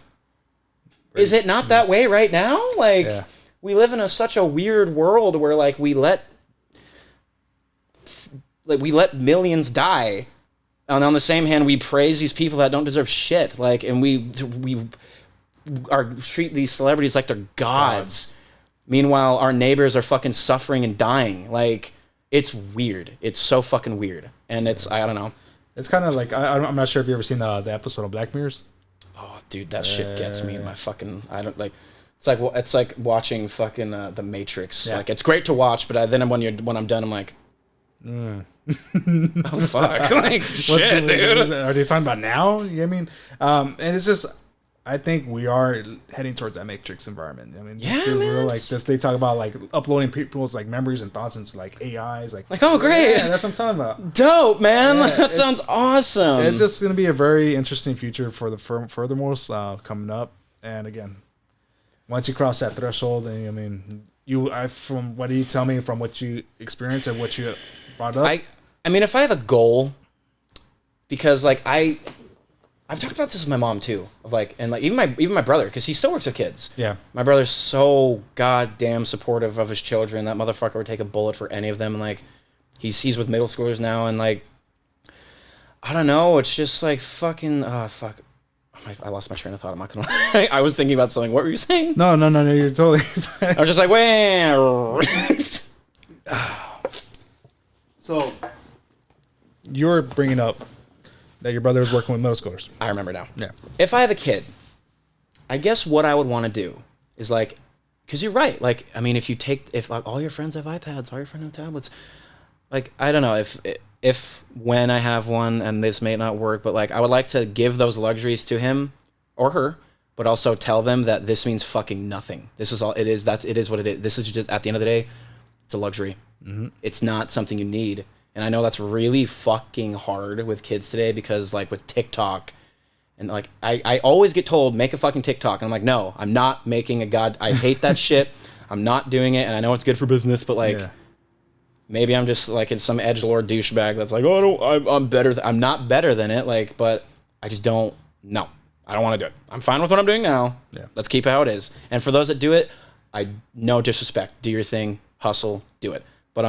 is it not that way right now? Like we live in such a weird world where like we let millions die. And on the same hand, we praise these people that don't deserve shit. Like, and we treat these celebrities like they're gods. Meanwhile, our neighbors are fucking suffering and dying. Like, it's weird. It's so fucking weird. And it's, I don't know. It's kind of like, I'm not sure if you ever seen the episode of Black Mirrors. Oh, dude, that shit gets me in my fucking, I don't like, it's like watching fucking The Matrix. Yeah. Like, it's great to watch, but then when I'm done, I'm like, oh fuck! Like shit, dude. Are they talking about now? You know what I mean? And it's just, I think we are heading towards that Matrix environment. I mean, real, like this. They talk about like uploading people's like memories and thoughts into like AIs. Like oh great, that's what I'm talking about. Dope, man. Yeah, that sounds awesome. It's just going to be a very interesting future for the furthermost coming up. And again, once you cross that threshold, and I mean, from what you tell me, from what you experienced and what you brought up. I mean, if I have a goal, because like I've talked about this with my mom too, of like, and like even my brother, because he still works with kids. Yeah, my brother's so goddamn supportive of his children. That motherfucker would take a bullet for any of them. And like, he's with middle schoolers now, and like, I don't know. It's just like fucking fuck. I lost my train of thought. I'm not gonna lie. I was thinking about something. What were you saying? No. You're totally fine. I was just like, wait. So, you're bringing up that your brother is working with middle schoolers. I remember now. Yeah. If I have a kid, I guess what I would want to do is like, because you're right. Like, I mean, if like all your friends have iPads, all your friends have tablets, like, I don't know if when I have one, and this may not work, but like I would like to give those luxuries to him or her, but also tell them that this means fucking nothing. This is all it is. It is what it is. This is just, at the end of the day, it's a luxury. Mm-hmm. It's not something you need. And I know that's really fucking hard with kids today, because like with TikTok, and like I always get told, make a fucking TikTok. And I'm like, no, I'm not making I hate that shit. I'm not doing it. And I know it's good for business, but like, maybe I'm just like some edgelord douchebag that's like, oh, I'm better. I'm not better than it. Like, but I just don't, no, I don't want to do it. I'm fine with what I'm doing now. Yeah. Let's keep it how it is. And for those that do it, no disrespect. Do your thing, hustle, do it. But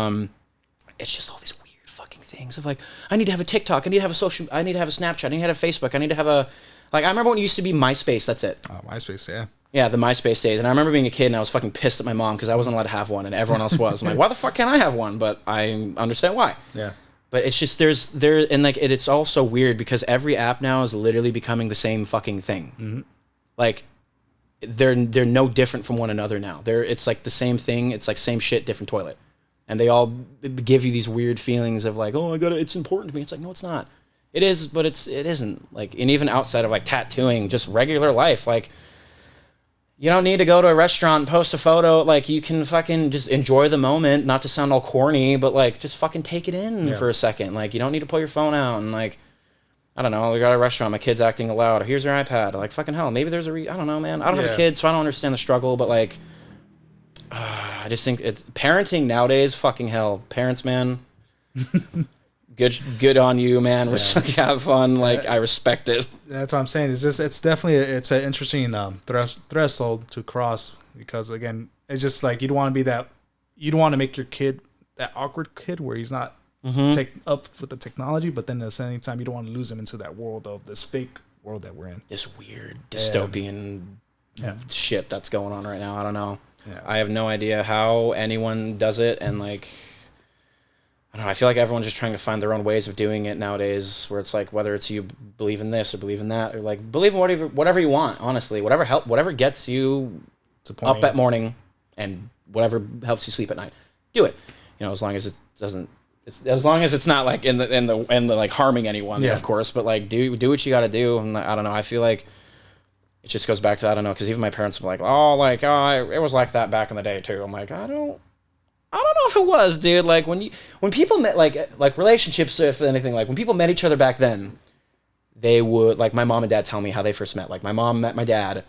it's just all these weird fucking things of like, I need to have a TikTok, I need to have I need to have a Snapchat, I need to have a Facebook, I need to have a, like, I remember when it used to be MySpace, that's it. Oh, MySpace, yeah. Yeah, the MySpace days. And I remember being a kid and I was fucking pissed at my mom because I wasn't allowed to have one and everyone else was. I'm like, why the fuck can't I have one? But I understand why. Yeah. But it's just, and like, it's all so weird because every app now is literally becoming the same fucking thing. Mm-hmm. Like, they're no different from one another now. It's like the same thing. It's like same shit, different toilet. And they all give you these weird feelings of like, oh, it's important to me. It's like, no, it's not. It is, but it isn't. Like, and even outside of like tattooing, just regular life, like, you don't need to go to a restaurant and post a photo. Like, you can fucking just enjoy the moment, not to sound all corny, but like, just fucking take it in for a second. Like, you don't need to pull your phone out and like, I don't know, we got a restaurant, my kid's acting loud, here's your iPad. Like, fucking hell, maybe there's I don't know, man. I don't have a kid, so I don't understand the struggle, but like, I just think it's parenting nowadays, fucking hell. Parents, man, good on you, man. Have fun. Like, I respect it. That's what I'm saying. It's definitely it's an interesting threshold to cross, because again, it's just like you don't want to make your kid that awkward kid where he's not up with the technology, but then at the same time you don't want to lose him into that world of this fake world that we're in. This weird dystopian shit that's going on right now. I don't know. Yeah. I have no idea how anyone does it, and like, I don't know. I feel like everyone's just trying to find their own ways of doing it nowadays, where it's like, whether it's you believe in this or believe in that, or like believe in whatever you want, honestly, whatever gets you up that morning and whatever helps you sleep at night, do it. You know, as long as it doesn't, as long as it's not like in the like harming anyone, of course, but like do what you got to do. And I don't know. I feel like it just goes back to, I don't know, because even my parents were like, it was like that back in the day too. I'm like, I don't know if it was, dude. Like when people met, like relationships, if anything, like when people met each other back then, they would, like, my mom and dad tell me how they first met. Like my mom met my dad.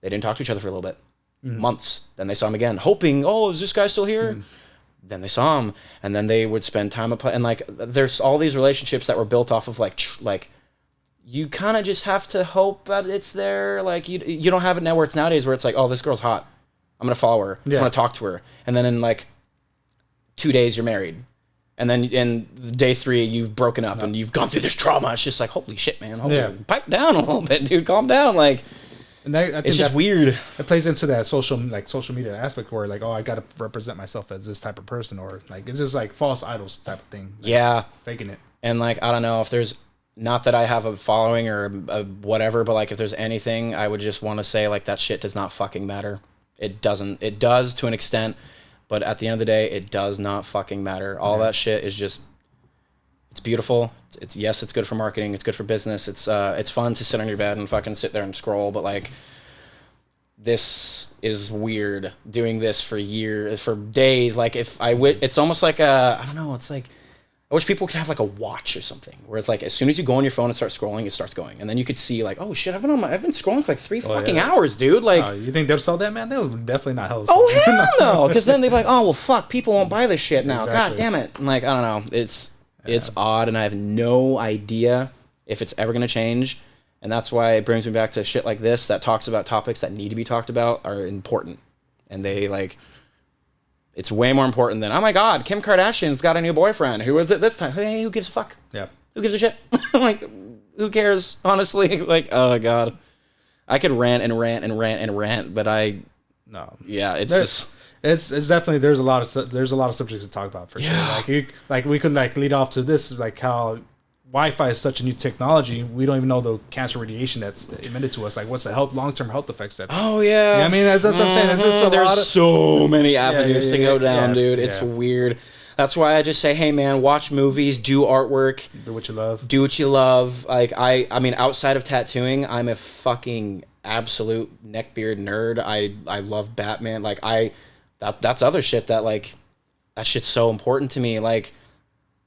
They didn't talk to each other for a little bit, months. Then they saw him again, hoping, oh, is this guy still here? Then they saw him, and then they would spend time apart. And like, there's all these relationships that were built off of like you kind of just have to hope that it's there. Like you don't have it now where it's nowadays where it's like, oh, this girl's hot, I'm gonna follow her, I'm gonna talk to her, and then in like 2 days you're married, and then in day 3 you've broken up and you've gone through this trauma. It's just like, holy shit, man, pipe down a little bit, dude, calm down. Like, and I think it's just weird. It plays into that social media aspect where like, oh, I got to represent myself as this type of person, or like it's just like false idols type of thing. Like, faking it. And like, I don't know if there's, not that I have a following or a whatever, but like if there's anything, I would just want to say like that shit does not fucking matter. It doesn't. It does to an extent, but at the end of the day, it does not fucking matter. All that shit is just, it's beautiful. It's it's good for marketing. It's good for business. It's fun to sit on your bed and fucking sit there and scroll. But like, this is weird. Doing this for years, for days. Like it's almost like I don't know. It's like, I wish people could have like a watch or something where it's like, as soon as you go on your phone and start scrolling, it starts going, and then you could see like, oh shit, I've been scrolling for like 3 fucking hours, dude. Like, you think they'll sell that, man? They'll definitely not hell. Oh hell no, because then they're like, oh well, fuck, people won't buy this shit now. God damn it. And like, I don't know. It's odd, and I have no idea if it's ever gonna change, and that's why it brings me back to shit like this that talks about topics that need to be talked about are important, and they like. It's way more important than, oh my God, Kim Kardashian's got a new boyfriend. Who is it this time? Hey, who gives a fuck? Yeah. Who gives a shit? Like, who cares? Honestly, like, oh my God. I could rant, but it's definitely, there's a lot of subjects to talk about for sure. Like we could like lead off to this, like how Wi-Fi is such a new technology. We don't even know the cancer radiation that's emitted to us. Like, what's the long-term health effects? That's, oh yeah. You know I mean, that's what I'm saying. It's just there's so many avenues to go down, dude. It's weird. That's why I just say, hey man, watch movies, do artwork, do what you love. Like I mean, outside of tattooing, I'm a fucking absolute neckbeard nerd. I love Batman. Like that's other shit that like, that shit's so important to me. Like,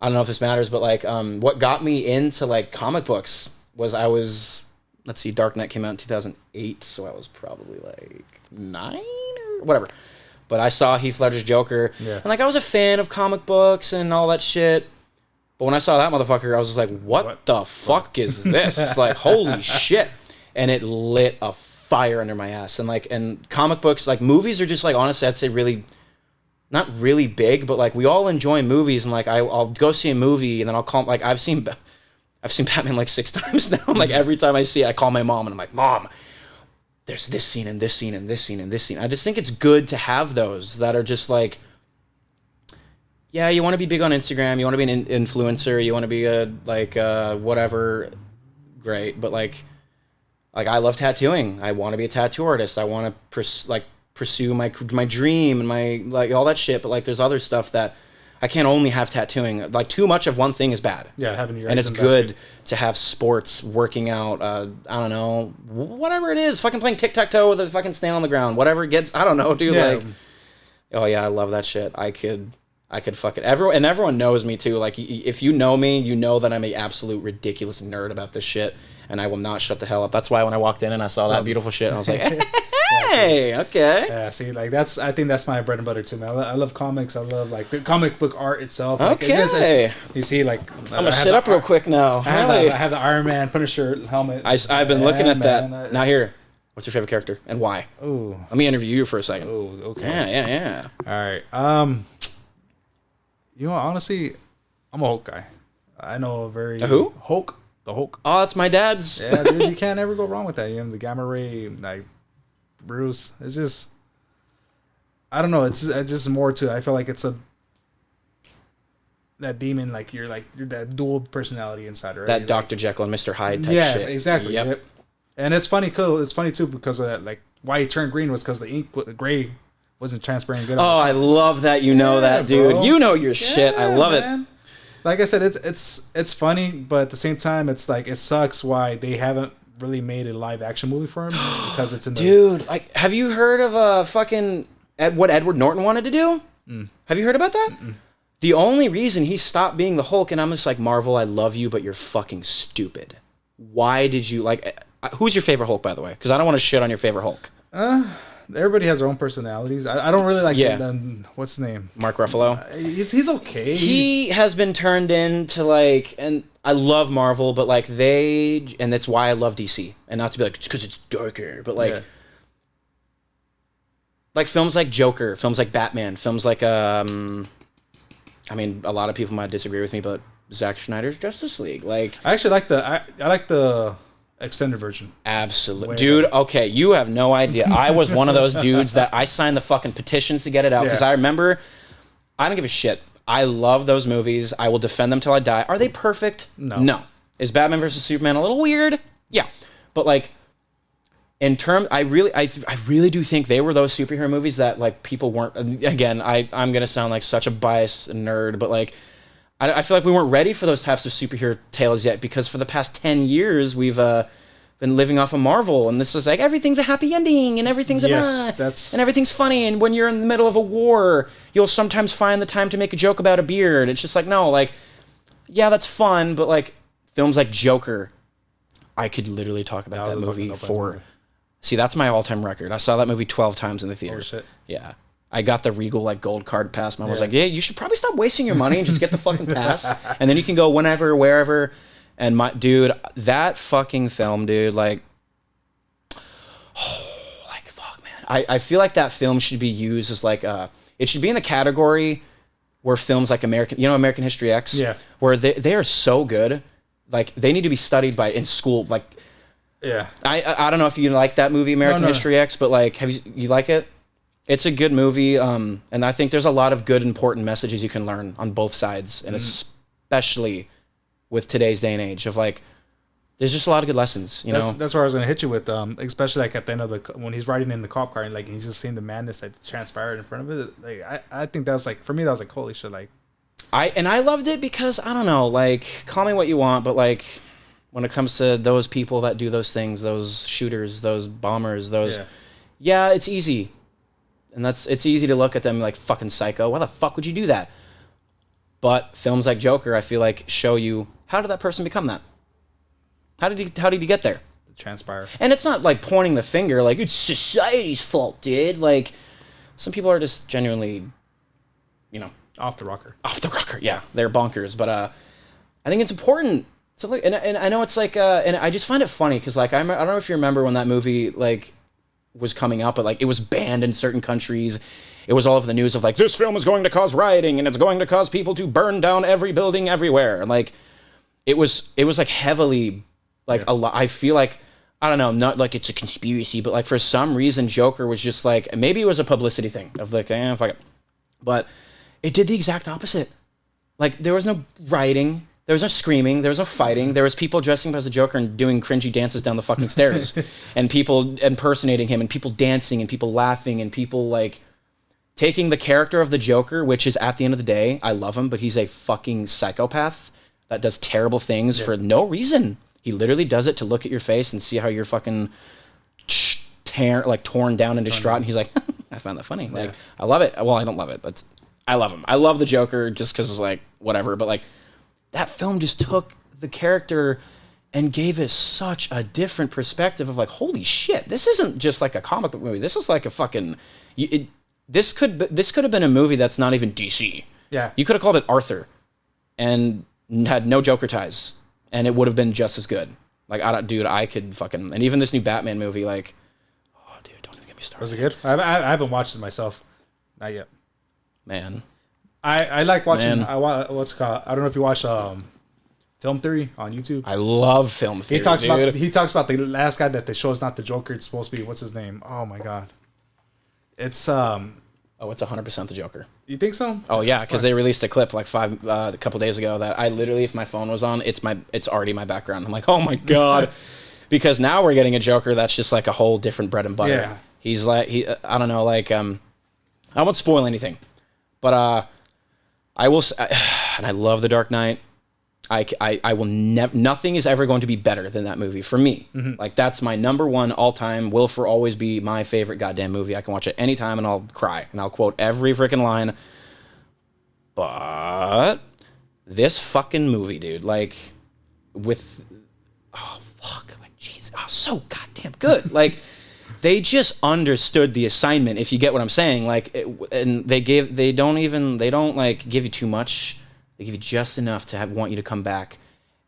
I don't know if this matters, but like, what got me into like comic books was let's see, Dark Knight came out in 2008, so I was probably like 9 or whatever. But I saw Heath Ledger's Joker, and like I was a fan of comic books and all that shit. But when I saw that motherfucker, I was just like, what the fuck is this? Like, holy shit. And it lit a fire under my ass. And comic books, like movies are just like, honestly, I'd say really, not really big, but like we all enjoy movies, and like I'll go see a movie and then I'll call, like I've seen Batman like 6 times now. Like every time I see it, I call my mom and I'm like, Mom, there's this scene and this scene and this scene and this scene. I just think it's good to have those that are just like, yeah, you want to be big on Instagram, you want to be an influencer, you want to be a like whatever, great, but like I love tattooing. I want to be a tattoo artist. I want to pursue my dream and my like all that shit, but like there's other stuff that I can't only have tattooing. Like too much of one thing is bad. Yeah, having your and it's good to have sports, working out, I don't know, whatever it is, fucking playing tic-tac-toe with a fucking snail on the ground, whatever it gets, I don't know, dude. Like, oh yeah, I love that shit. I could fucking everyone knows me too. Like if you know me, you know that I'm a absolute ridiculous nerd about this shit, and I will not shut the hell up. That's why when I walked in and I saw that beautiful shit, I was like, Okay. Yeah, see, like I think that's my bread and butter too, man. I love comics. I love like the comic book art itself. Like, Okay. You see, like I'm gonna sit up real quick now. I have the Iron Man Punisher helmet. I've been looking at that. Now here, what's your favorite character and why? Ooh. Let me interview you for a second. Ooh, okay. Yeah. All right. You know, honestly, I'm a Hulk guy. I know a very who? Hulk. The Hulk. Oh, that's my dad's. Yeah, dude, you can't ever go wrong with that. You know, the gamma ray, like Bruce. It's just, I don't know. It's just more to. I feel like it's that demon, like you're that dual personality inside, right? That Dr. Jekyll and Mr. Hyde type yeah, shit. Yeah, exactly. Yep. And it's funny, cool. It's funny too because of that. Like why he turned green was because the ink, the gray, wasn't transparent good. Oh, I love that. You know that, dude. Bro. You know your shit. I love it. Like I said, it's funny, but at the same time, it's like it sucks why they haven't really made a live action movie for him because it's in the dude. Like, have you heard of what Edward Norton wanted to do? Have you heard about that? The only reason he stopped being the Hulk, and I'm just like, Marvel, I love you, but you're fucking stupid. Why did you like? Who's your favorite Hulk, by the way? Because I don't want to shit on your favorite Hulk. Everybody has their own personalities. I don't really like what's his name? Mark Ruffalo. He's okay. He has been turned into like, and I love Marvel, but like and that's why I love DC. And not to be like, because it's darker, but like, like films like Joker, films like Batman, films like, I mean, a lot of people might disagree with me, but Zack Snyder's Justice League. Like, I actually like I like the extended version. Absolutely. Dude, okay, you have no idea. I was one of those dudes that I signed the fucking petitions to get it out because I remember, I don't give a shit. I love those movies. I will defend them till I die. Are they perfect? No. Is Batman versus Superman a little weird? Yeah. But like, in terms, I really do think they were those superhero movies that like people weren't, again, I'm going to sound like such a biased nerd, but like, I feel like we weren't ready for those types of superhero tales yet because for the past 10 years, we've been living off of Marvel. And this is like, everything's a happy ending and everything's and everything's funny. And when you're in the middle of a war, you'll sometimes find the time to make a joke about a beard. It's just like, no, like, yeah, that's fun. But like films like Joker, I could literally talk about that movie for... See, that's my all-time record. I saw that movie 12 times in the theater. Oh, shit. Yeah. I got the Regal like gold card pass. Mom was like, "Yeah, you should probably stop wasting your money and just get the fucking pass, and then you can go whenever, wherever." And my dude, that fucking film, dude, like, like fuck, man. I feel like that film should be used as like it should be in the category where films like American History X, where they are so good, like they need to be studied in school, like. Yeah. I don't know if you like that movie American History X, but like, you like it? It's a good movie, and I think there's a lot of good, important messages you can learn on both sides, and especially with today's day and age of like, there's just a lot of good lessons, you know? That's where I was going to hit you with, especially like at the end of when he's riding in the cop car and like he's just seeing the madness that transpired in front of it. Like, I think that was like, for me, that was like, holy shit, like. I loved it because, I don't know, like, call me what you want, but like, when it comes to those people that do those things, those shooters, those bombers, yeah, it's easy. And it's easy to look at them like fucking psycho. Why the fuck would you do that? But films like Joker, I feel like, show you how did that person become that? How did he get there? Transpire. And it's not like pointing the finger like it's society's fault, dude. Like some people are just genuinely, you know, off the rocker. Yeah, they're bonkers. But I think it's important to look. And I know it's like, and I just find it funny because like I don't know if you remember when that movie like was coming out, but like it was banned in certain countries. It was all over the news of like, this film is going to cause rioting and it's going to cause people to burn down every building everywhere. And like it was like heavily like a lot. I feel like, I don't know, not like it's a conspiracy, but like for some reason Joker was just like, maybe it was a publicity thing of like, fuck it. But it did the exact opposite. Like there was no rioting. There was no screaming, there was no fighting, there was people dressing up as the Joker and doing cringy dances down the fucking stairs, and people impersonating him, and people dancing, and people laughing, and people, like, taking the character of the Joker, which is, at the end of the day, I love him, but he's a fucking psychopath that does terrible things for no reason. He literally does it to look at your face and see how you're fucking torn down and distraught, and he's like, I found that funny. Like, I love it. Well, I don't love it, I love him. I love the Joker just because it's like, whatever, but, like, that film just took the character and gave us such a different perspective of like, holy shit, this isn't just like a comic book movie. This is like a fucking, this could have been a movie that's not even DC. Yeah. You could have called it Arthur and had no Joker ties, and it would have been just as good. Like, I could fucking, and even this new Batman movie, like, oh, dude, don't even get me started. Was it good? I haven't watched it myself. Not yet. Man. I like watching, what's it called? I don't know if you watch Film Theory on YouTube. I love Film Theory, he talks about the last guy that they show is not the Joker. It's supposed to be, what's his name? Oh, my God. It's, it's 100% the Joker. You think so? Oh yeah, because they released a clip like a couple days ago that I literally, if my phone was on, it's already my background. I'm like, oh my God, because now we're getting a Joker that's just like a whole different bread and butter. Yeah. He's like I don't know, like I won't spoil anything, but I will, and I love The Dark Knight. I will never. Nothing is ever going to be better than that movie for me. Mm-hmm. Like that's my number one all time. Will for always be my favorite goddamn movie. I can watch it anytime and I'll cry and I'll quote every freaking line. But this fucking movie, dude, like with jeez, so goddamn good. Like they just understood the assignment. If you get what I'm saying, like, and they don't like give you too much. They give you just enough to want you to come back.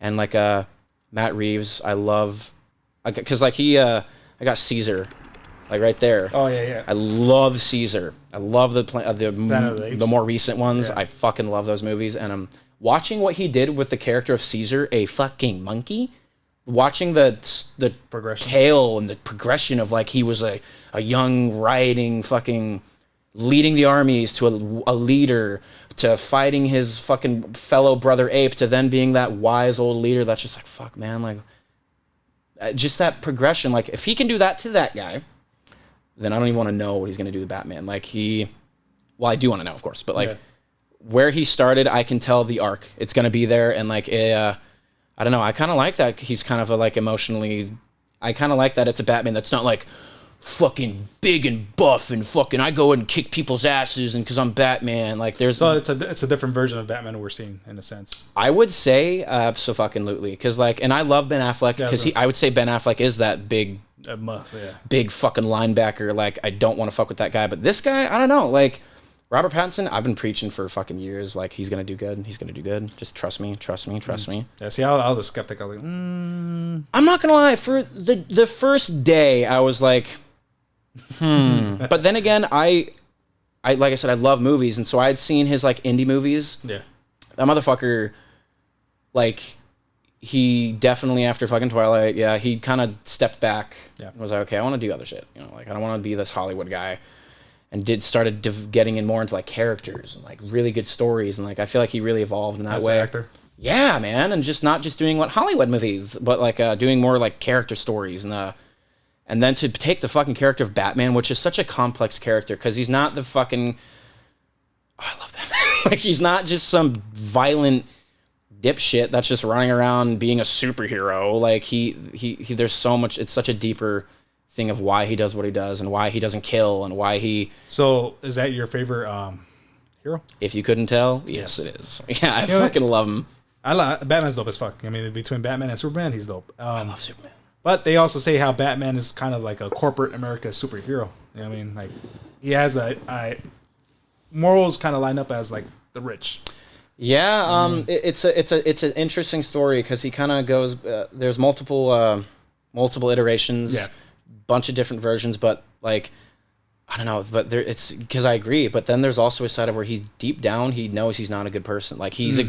And like Matt Reeves, I love, because like I got Caesar, like right there. Oh yeah. I love Caesar. I love the more recent ones. Yeah. I fucking love those movies. And watching what he did with the character of Caesar, a fucking monkey. Watching the progression, tale and the progression of like he was a young rioting fucking leading the armies to a leader, to fighting his fucking fellow brother ape, to then being that wise old leader. That's just like, fuck, man. Like, just that progression. Like, if he can do that to that guy, then I don't even want to know what he's going to do to Batman. Like, I do want to know, of course, but like, where he started, I can tell the arc. It's going to be there, and like, I don't know. I kind of like that he's kind of like emotionally. I kind of like that it's a Batman that's not like fucking big and buff and fucking I go and kick people's asses and because I'm Batman. Like there's so it's a different version of Batman we're seeing in a sense. I would say absolutely, because like, and I love Ben Affleck because I would say Ben Affleck is that big big fucking linebacker. Like I don't want to fuck with that guy, but this guy, I don't know. Like Robert Pattinson, I've been preaching for fucking years. Like he's gonna do good. He's gonna do good. Just trust me. Yeah. See, I was a skeptic. I was like, I'm not gonna lie. For the first day, I was like, But then again, I like I said, I love movies, and so I had seen his like indie movies. Yeah. That motherfucker, like, he definitely after fucking Twilight, he kind of stepped back. Yeah. And was like, okay, I want to do other shit. You know, like I don't want to be this Hollywood guy. And started getting in more into like characters and like really good stories, and like I feel like he really evolved in that way. As an actor. Yeah, man, and just not just doing what Hollywood movies, but like doing more like character stories, and then to take the fucking character of Batman, which is such a complex character because he's not the fucking. Oh, I love Batman. Like he's not just some violent dipshit that's just running around being a superhero. Like he there's so much. It's such a deeper thing of why he does what he does and why he doesn't kill and why he. So is that your favorite hero? If you couldn't tell, yes it is. Yeah, I fucking love him. Batman's dope as fuck. I mean, between Batman and Superman, he's dope. I love Superman. But they also say how Batman is kind of like a corporate America superhero. You know what I mean? Like he has a morals kind of line up as like the rich. Yeah, it's an interesting story because he kind of goes. There's multiple iterations. Yeah. Bunch of different versions, but like I don't know, but there it's because I agree, but then there's also a side of where he's deep down he knows he's not a good person. Like he's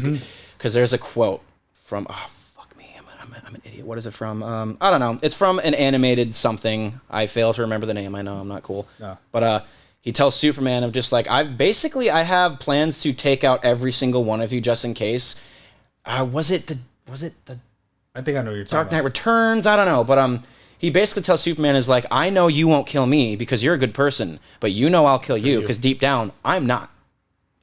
because there's a quote from fuck me, I'm an idiot. What is it from? I don't know. It's from an animated something. I fail to remember the name. I know I'm not cool. No. But he tells Superman of just like I have plans to take out every single one of you just in case. Was it the I think I know what you're talking Dark Knight Returns? I don't know, but he basically tells Superman is like, I know you won't kill me because you're a good person, but you know I'll kill you because deep down, I'm not.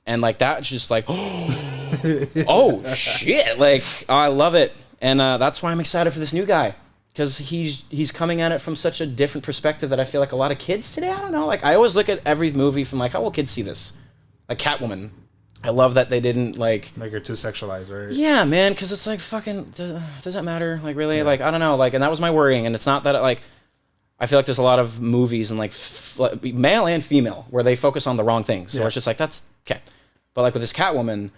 And like that's just like, oh shit. Like, I love it. And that's why I'm excited for this new guy. Because he's coming at it from such a different perspective that I feel like a lot of kids today, I don't know. Like, I always look at every movie from like, how will kids see this? Like Catwoman. I love that they didn't like make her too sexualized, right? Yeah, man, because it's like fucking. Does that matter? Like really? Yeah. Like I don't know. Like, and that was my worrying. And it's not that like. I feel like there's a lot of movies and like male and female where they focus on the wrong things. So it's just like that's okay. But like with this Catwoman,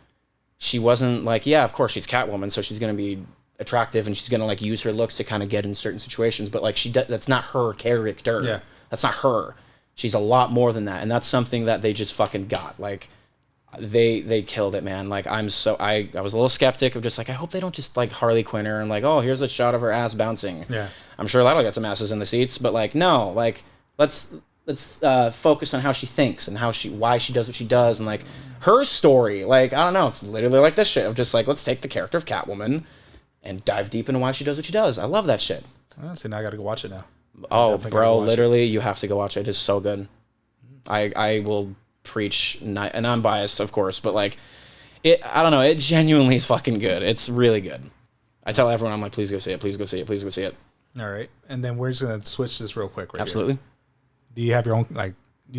she wasn't like, yeah, of course she's Catwoman, so she's gonna be attractive and she's gonna like use her looks to kind of get in certain situations. But like that's not her character. Yeah, that's not her. She's a lot more than that, and that's something that they just fucking got. Like they killed it, man. Like I was a little skeptic of just like I hope they don't just like Harley Quinn her and like, oh, here's a shot of her ass bouncing. Yeah, I'm sure that'll get some asses in the seats, but like no, like let's focus on how she thinks and why she does what she does and like her story. Like I don't know, it's literally like this shit of just like let's take the character of Catwoman and dive deep into why she does what she does. I love that shit. See, now I gotta go watch it now. Oh, bro, literally, you have to go watch it. It is so good. I will preach, and I'm biased, of course, but like, I don't know, it genuinely is fucking good. It's really good. I tell everyone, I'm like, please go see it, please go see it, please go see it. All right, and then we're just gonna switch this real quick, right? Absolutely. Here. Do you have your own like?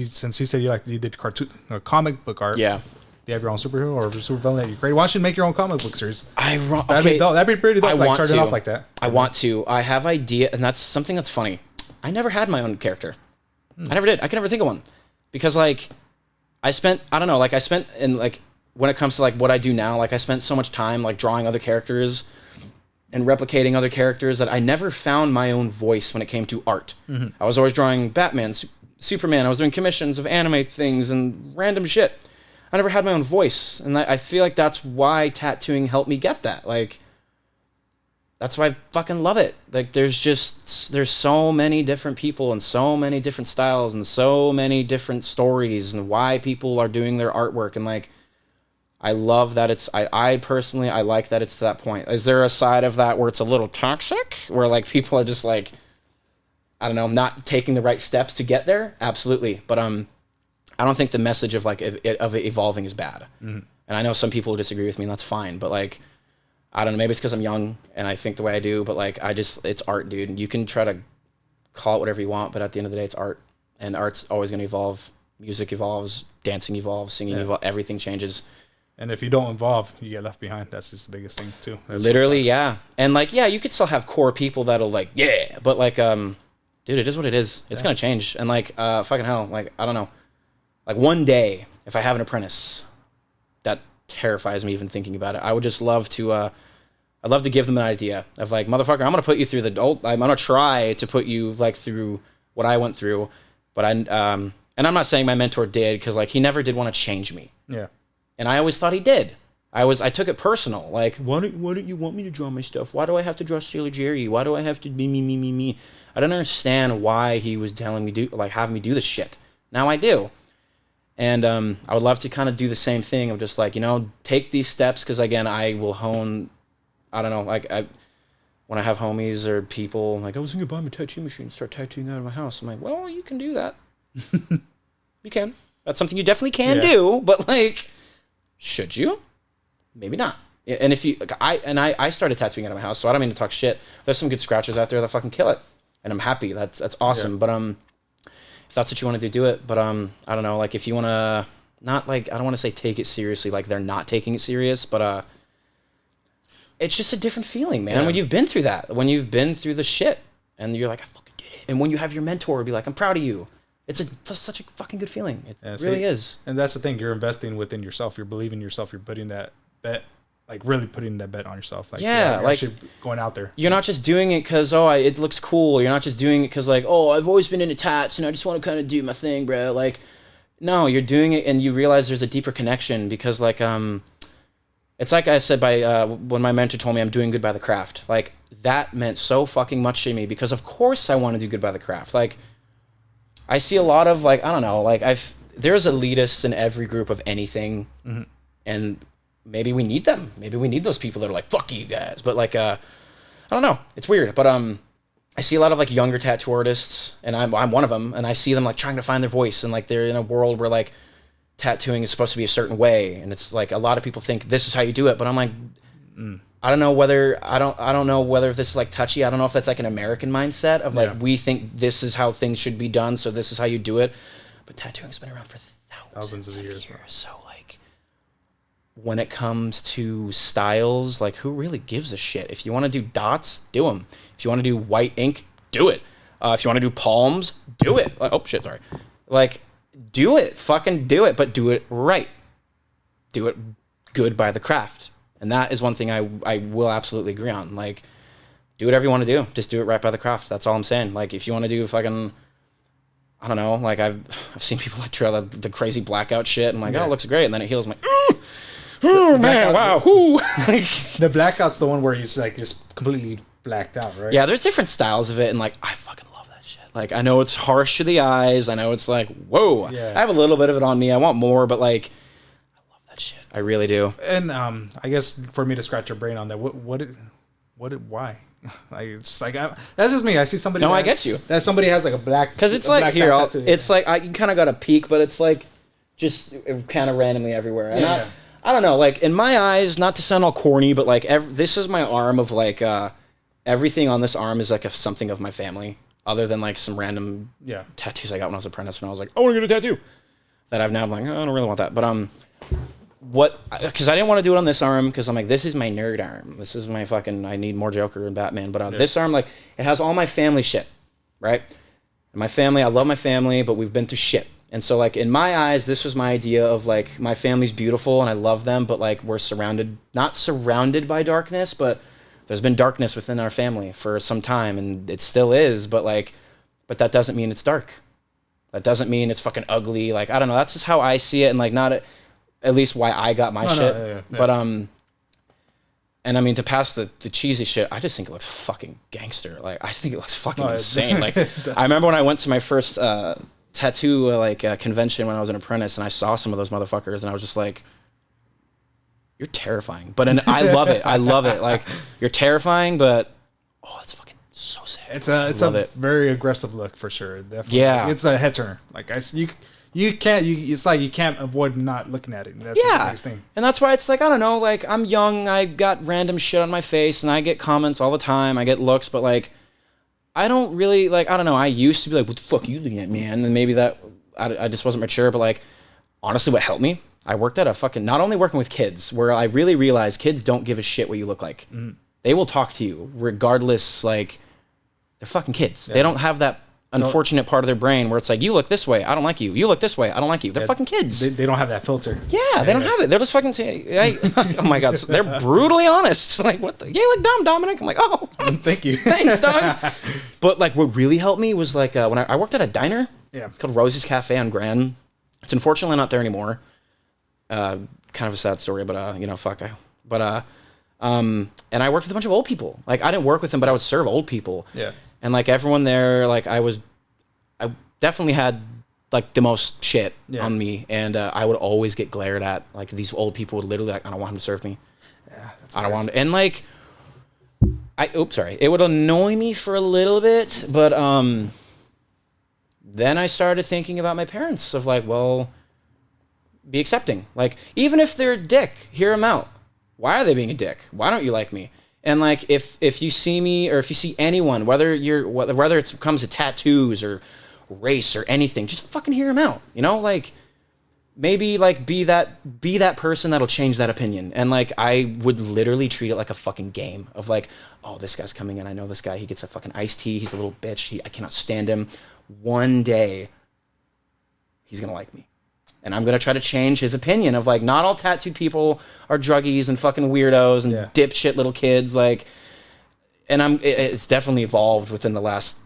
Since you said you did comic book art? Yeah. Do you have your own superhero or supervillain that you create? Why don't you make your own comic book series? That'd be pretty dope. Like starting off like that. I want to. I have idea, and that's something that's funny. I never had my own character. I never did. I could never think of one because like I spent in like when it comes to like what I do now, like I spent so much time like drawing other characters and replicating other characters that I never found my own voice when it came to art. Mm-hmm. I was always drawing Batman, Superman. I was doing commissions of anime things and random shit. I never had my own voice, and I feel like that's why tattooing helped me get that. Like, that's why I fucking love it. Like, there's so many different people and so many different styles and so many different stories and why people are doing their artwork. And, like, I love that I personally, I like that it's to that point. Is there a side of that where it's a little toxic? Where, like, people are just, like, I don't know, not taking the right steps to get there? Absolutely. But, I don't think the message of like of evolving is bad. Mm-hmm. And I know some people disagree with me, and that's fine. But like, I don't know, maybe it's because I'm young and I think the way I do. But like, it's art, dude. And you can try to call it whatever you want, but at the end of the day, it's art, and art's always going to evolve. Music evolves, dancing evolves, singing evolves. Everything changes. And if you don't evolve, you get left behind. That's just the biggest thing too. Literally, yeah. And like, yeah, you could still have core people that'll like, yeah, but like, dude, it is what it is. It's gonna change. And like, fucking hell, like, I don't know. Like one day, if I have an apprentice, that terrifies me even thinking about it. I would just love to, I'd love to give them an idea of like, motherfucker, I'm gonna put you through I'm gonna try to put you like through what I went through, but and I'm not saying my mentor did, because like he never did want to change me. Yeah. And I always thought he did. I took it personal. Like, why don't you want me to draw my stuff? Why do I have to draw Sailor Jerry? Why do I have to be me? I don't understand why he was telling me having me do this shit. Now I do. And I would love to kind of do the same thing of just like, take these steps, because again, I will hone, I don't know, like when I have homies or people like, I was going to buy my tattoo machine and start tattooing out of my house. I'm like, well, you can do that. You can. That's something you definitely can do, but like, should you? Maybe not. And if you, like, I started tattooing out of my house, so I don't mean to talk shit. There's some good scratchers out there that fucking kill it, and I'm happy. That's awesome. Yeah. But if that's what you want to do it. But I don't know, like if you want to not like, I don't want to say take it seriously, like they're not taking it serious, but it's just a different feeling, man. When you've been through that, when you've been through the shit, and you're like, I fucking did it. And when you have your mentor be like, I'm proud of you. It's such a fucking good feeling. It really is. And that's the thing. You're investing within yourself. You're believing in yourself. You're putting that bet, like really putting that bet on yourself. Like, you're like actually going out there. You're not just doing it because, it looks cool. You're not just doing it because like, I've always been into tats and I just want to kind of do my thing, bro. Like, no, you're doing it and you realize there's a deeper connection because like, it's like I said when my mentor told me I'm doing good by the craft. Like, that meant so fucking much to me because of course I want to do good by the craft. Like, I see a lot of like, I don't know, like there's elitists in every group of anything, mm-hmm. and maybe we need them. Maybe we need those people that are like, fuck you guys. But like, I don't know, it's weird. But I see a lot of like younger tattoo artists, and I'm one of them, and I see them like trying to find their voice, and like they're in a world where like tattooing is supposed to be a certain way, and it's like a lot of people think this is how you do it, but I'm like, I don't know whether I don't know whether this is like touchy. I don't know if that's like an American mindset of like we think this is how things should be done, so this is how you do it. But tattooing's been around for thousands of years. So like, when it comes to styles, like who really gives a shit? If you want to do dots, do them. If you want to do white ink, do it. If you want to do palms, do it. Like, oh shit, sorry. Like, do it. Fucking do it, but do it right. Do it good by the craft. And that is one thing I will absolutely agree on. Like, do whatever you want to do. Just do it right by the craft. That's all I'm saying. Like, if you want to do fucking, I don't know, like I've seen people like try the crazy blackout shit. I'm like, oh, it looks great. And then it heals. I'm like, oh man, wow. The blackout's the one where it's like just completely blacked out, right? Yeah, there's different styles of it. And like, I fucking love that shit. Like, I know it's harsh to the eyes. I know it's like, whoa. Yeah. I have a little bit of it on me. I want more, but like, that shit, I really do. And I guess for me to scratch your brain on that, why? Like, just like that's just me. I see somebody. No, I get you. That somebody has like a black. Because it's like here, it's like you kind of got a peak, but it's like just kind of randomly everywhere. And I don't know. Like in my eyes, not to sound all corny, but like this is my arm of like everything on this arm is like something of my family, other than like some random tattoos I got when I was an apprentice. When I was like, I want to get a tattoo. That I'm like, oh, I don't really want that, but because I didn't want to do it on this arm because I'm like, this is my nerd arm. This is my fucking, I need more Joker and Batman. But on this arm, like, it has all my family shit, right? And my family, I love my family, but we've been through shit. And so, like, in my eyes, this was my idea of, like, my family's beautiful and I love them, but, like, we're not surrounded by darkness, but there's been darkness within our family for some time, and it still is, but that doesn't mean it's dark. That doesn't mean it's fucking ugly. Like, I don't know. That's just how I see it, and, like, not at least why I got my shit. Yeah. But, and I mean, to pass the cheesy shit, I just think it looks fucking gangster. Like, I think it looks fucking insane. Like, I remember when I went to my first tattoo, convention when I was an apprentice, and I saw some of those motherfuckers, and I was just like, you're terrifying. But I love it. I love it. Like, you're terrifying, but, oh, it's fucking so sick. It's a very aggressive look for sure. Definitely. Yeah. It's a head turner. Like, it's like you can't avoid not looking at it. That's the biggest thing. And that's why it's like, I don't know, like, I'm young, I got random shit on my face, and I get comments all the time, I get looks, but, like, I don't really, like, I don't know, I used to be like, what the fuck are you looking at, man? And maybe that, I just wasn't mature, but, like, honestly, what helped me, I worked at not only working with kids, where I really realized kids don't give a shit what you look like. Mm-hmm. They will talk to you, regardless, like, they're fucking kids. Yeah. They don't have that unfortunate part of their brain where it's like, you look this way, I don't like you. You look this way, I don't like you. They're fucking kids. They don't have that filter. Yeah, they don't have it. They'll just fucking say, oh my God, they're brutally honest. Like, what the? Yeah, you look dumb, Dominic. I'm like, oh. Thank you. Thanks, dog. But like, what really helped me was like, when I worked at a diner. Yeah. It's called Rosie's Cafe on Grand. It's unfortunately not there anymore. Kind of a sad story, but fuck. And I worked with a bunch of old people. Like, I didn't work with them, but I would serve old people. Yeah. And like everyone there, like I definitely had like the most shit on me, and I would always get glared at. Like, these old people would literally like, I don't want him to serve me. Yeah, I don't want him. And like, it would annoy me for a little bit, but then I started thinking about my parents of like, well, be accepting. Like, even if they're a dick, hear them out. Why are they being a dick? Why don't you like me? And like, if you see me, or if you see anyone, whether it comes to tattoos or race or anything, just fucking hear them out. Like, maybe like be that person that'll change that opinion. And like, I would literally treat it like a fucking game of like, oh, this guy's coming in. I know this guy. He gets a fucking iced tea. He's a little bitch. I cannot stand him. One day, he's gonna like me. And I'm going to try to change his opinion of, like, not all tattooed people are druggies and fucking weirdos and dipshit little kids. Like, and it's definitely evolved within the last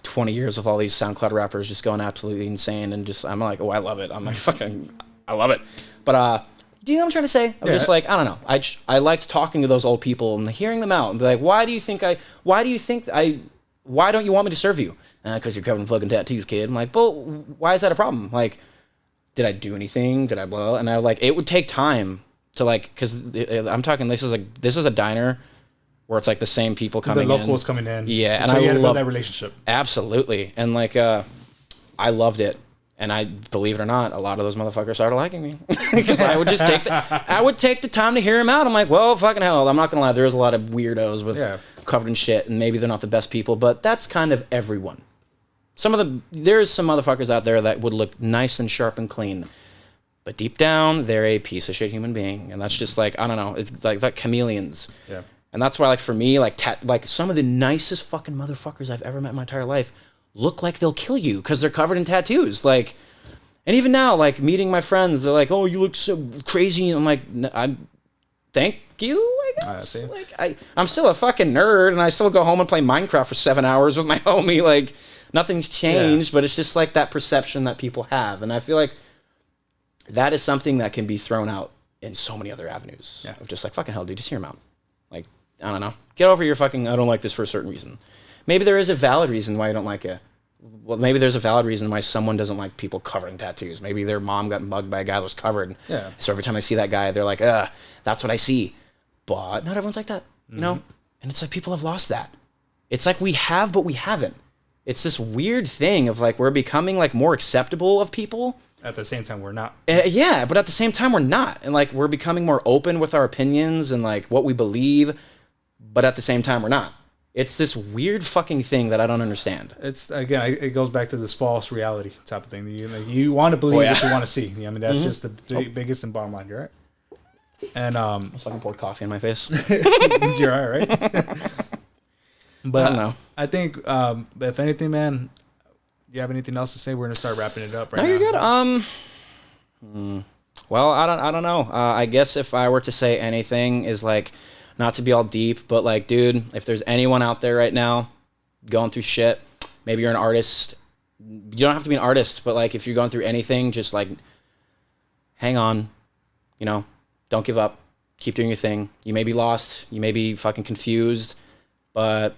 20 years of all these SoundCloud rappers just going absolutely insane. And just, I'm like, oh, I love it. I'm like, I love it. But, do you know what I'm trying to say? I'm just like, I don't know. I liked talking to those old people and hearing them out and be like, why don't you want me to serve you? Because you're covered in fucking tattoos, kid. I'm like, but why is that a problem? Like, did I do anything? Did I blow? And I like, it would take time to like, because I'm talking, this is a diner where it's like the same people coming in. The locals coming in. Yeah. And so you had to build that relationship. Absolutely. And like, I loved it. And I, believe it or not, a lot of those motherfuckers started liking me. Because I would just take the time to hear them out. I'm like, well, fucking hell, I'm not going to lie. There's a lot of weirdos with covered in shit, and maybe they're not the best people, but that's kind of everyone. There's some motherfuckers out there that would look nice and sharp and clean, but deep down they're a piece of shit human being. And that's just like, I don't know, it's like that chameleons. Yeah. And that's why, like, for me, like some of the nicest fucking motherfuckers I've ever met in my entire life look like they'll kill you because they're covered in tattoos. Like, and even now, like, meeting my friends, they're like, oh, you look so crazy. I'm like, thank you, I guess. Like, I'm still a fucking nerd, and I still go home and play Minecraft for 7 hours with my homie. Like, nothing's changed, but it's just like that perception that people have. And I feel like that is something that can be thrown out in so many other avenues. Yeah. Of just like, fucking hell, dude, just hear him out. Like, I don't know. Get over your fucking, I don't like this for a certain reason. Maybe there is a valid reason why you don't like it. Well, maybe there's a valid reason why someone doesn't like people covered in tattoos. Maybe their mom got mugged by a guy that was covered. Yeah. So every time they see that guy, they're like, that's what I see. But not everyone's like that, you know? And it's like people have lost that. It's like we have, but we haven't. It's this weird thing of like we're becoming like more acceptable of people. At the same time, we're not. Yeah, but at the same time, we're not. And like we're becoming more open with our opinions and like what we believe, but at the same time, we're not. It's this weird fucking thing that I don't understand. It's, again, it goes back to this false reality type of thing. You want to believe what you want to see. You know, I mean, that's just the biggest and bottom line. You're right. And I fucking poured coffee in my face. You're all right. But I don't know. I think, if anything, man, do you have anything else to say? We're gonna start wrapping it up right now. No, you're good. Well, I don't know. I guess if I were to say anything is like, not to be all deep, but like, dude, if there's anyone out there right now going through shit, maybe you're an artist. You don't have to be an artist, but like if you're going through anything, just like hang on, you know, don't give up, keep doing your thing. You may be lost, you may be fucking confused, but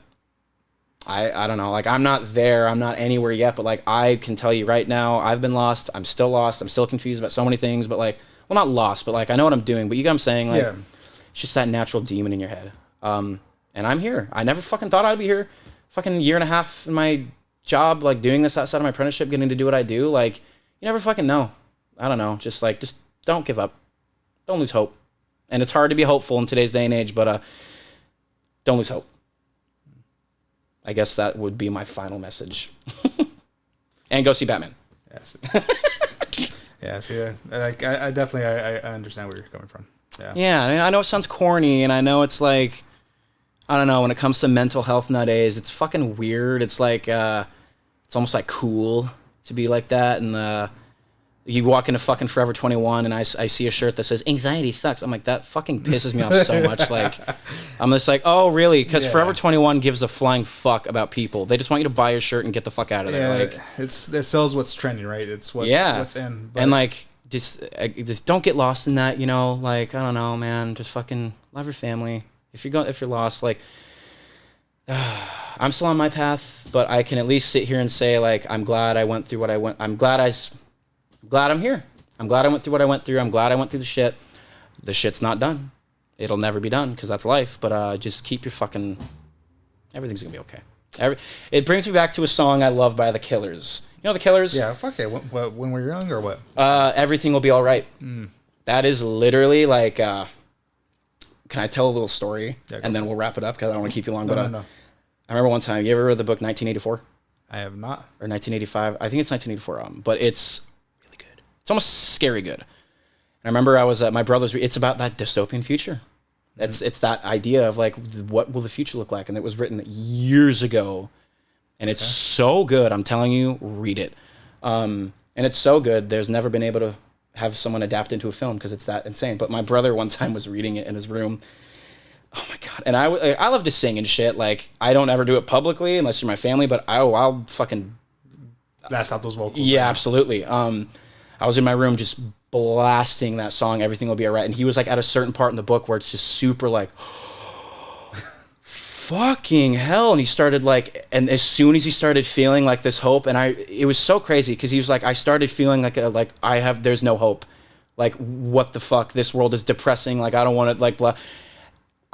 I don't know. Like I'm not there, I'm not anywhere yet, but like I can tell you right now, I've been lost, I'm still confused about so many things, but like, well, not lost, but like I know what I'm doing, but you get what I'm saying? Like, yeah. It's just that natural demon in your head. And I'm here. I never fucking thought I'd be here. Fucking year and a half in my job, like doing this outside of my apprenticeship, getting to do what I do. Like, you never fucking know. I don't know. Just don't give up. Don't lose hope. And it's hard to be hopeful in today's day and age, but don't lose hope. I guess that would be my final message. And go see Batman. Yes. Yes, yeah. Like I definitely I understand where you're coming from. Yeah, I know it sounds corny, and I know it's like, I don't know, when it comes to mental health nowadays, it's fucking weird. It's like, it's almost like cool to be like that, and you walk into fucking Forever 21, and I see a shirt that says, anxiety sucks. I'm like, that fucking pisses me off so much. Like, I'm just like, oh, really? Because Forever 21 gives a flying fuck about people. They just want you to buy your shirt and get the fuck out of there. Like, it sells what's trending, right? It's what's in. But... And like, just don't get lost in that, you know, like, I don't know, man, just fucking love your family. If you're lost, like, I'm still on my path, but I can at least sit here and say, like, I'm glad I went through what I went. I'm glad I'm here. I'm glad I went through what I went through. I'm glad I went through the shit. The shit's not done. It'll never be done because that's life. But just keep your fucking, everything's gonna be okay. It brings me back to a song I love by The Killers. You know The Killers? Yeah, fuck it. When we're young or what? Everything will be all right. That is literally like, can I tell a little story? Yeah, and then we'll wrap it up because I don't want to keep you long. No. I remember one time, you ever read the book 1984? I have not. Or 1985? I think it's 1984. But it's really good. It's almost scary good. And I remember I was at my brother's, it's about that dystopian future. It's that idea of like, what will the future look like? And it was written years ago. And it's so good. I'm telling you, read it. And it's so good. There's never been able to have someone adapt into a film because it's that insane. But my brother one time was reading it in his room. Oh my God. And I love to sing and shit. Like, I don't ever do it publicly unless you're my family, but I'll fucking blast out those vocals. Yeah, absolutely. I was in my room just blasting that song, Everything Will Be Alright. And he was like at a certain part in the book where it's just super like, fucking hell. And he started like, and as soon as he started feeling like this hope, and it was so crazy because he was like, I started feeling like there's no hope. Like, what the fuck? This world is depressing. Like, I don't want to, like, blah.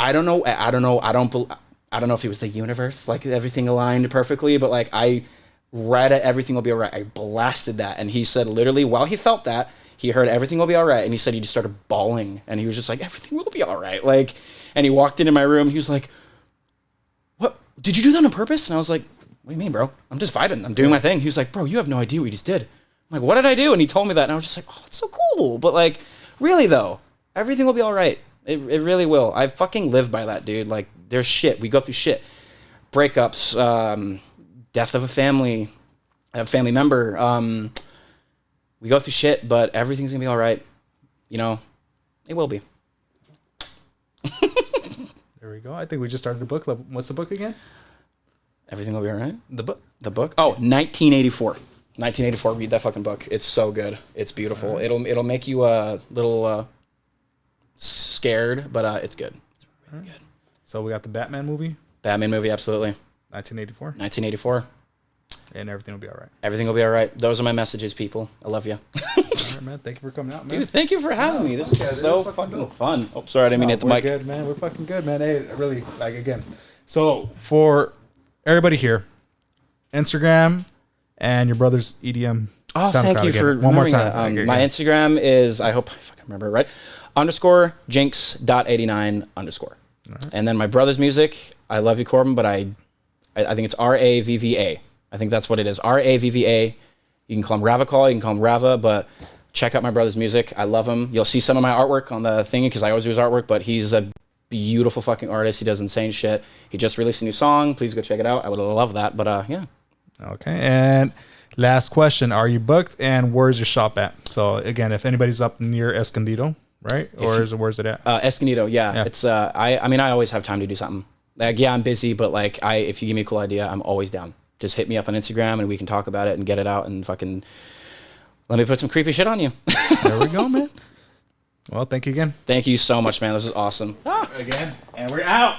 I don't know if it was the universe, like everything aligned perfectly, but like I read it, Everything Will Be Alright. I blasted that. And he said literally while he felt that, he heard Everything Will Be Alright. And he said he just started bawling. And he was just like, everything will be alright. Like, and he walked into my room. He was like, what? Did you do that on purpose? And I was like, what do you mean, bro? I'm just vibing. I'm doing my thing. He was like, bro, you have no idea what you just did. I'm like, what did I do? And he told me that, and I was just like, oh, it's so cool. But like, really though, everything will be all right. It really will. I fucking live by that, dude. Like, there's shit. We go through shit. Breakups, death of a family member. We go through shit, but everything's gonna be all right. You know, it will be. There we go. I think we just started the book. What's the book again? Everything will be all right. The book. The book. Oh, 1984. 1984. Read that fucking book. It's so good. It's beautiful. Right. It'll make you a little scared, but it's good. It's really good. So we got the Batman movie. Batman movie, absolutely. 1984. 1984. And everything will be all right. Everything will be all right. Those are my messages, people. I love you. All right, man. Thank you for coming out, man. Dude, thank you for having me. This is so fucking fun. Oh, sorry, I didn't mean to hit the mic. We're good, man. We're fucking good, man. Hey, really, like, again. So, for everybody here, Instagram and your brother's EDM. Oh, thank you for one more time. That. My Instagram is, I hope I fucking remember it right, _jinx.89_. Right. And then my brother's music, I love you, Corbin, but I think it's RAVVA. I think that's what it is. RAVVA. You can call him Ravacall, you can call him Rava, but check out my brother's music. I love him. You'll see some of my artwork on the thing because I always do his artwork, but he's a beautiful fucking artist. He does insane shit. He just released a new song. Please go check it out. I would love that, but yeah. Okay, and last question. Are you booked, and where's your shop at? So, again, if anybody's up near Escondido, right? Where's it at? Escondido, yeah. It's, I mean, I always have time to do something. Like, yeah, I'm busy, but like, if you give me a cool idea, I'm always down. Just hit me up on Instagram and we can talk about it and get it out and fucking let me put some creepy shit on you. There we go, man. Well, thank you again. Thank you so much, man. This was awesome. Again, and we're out.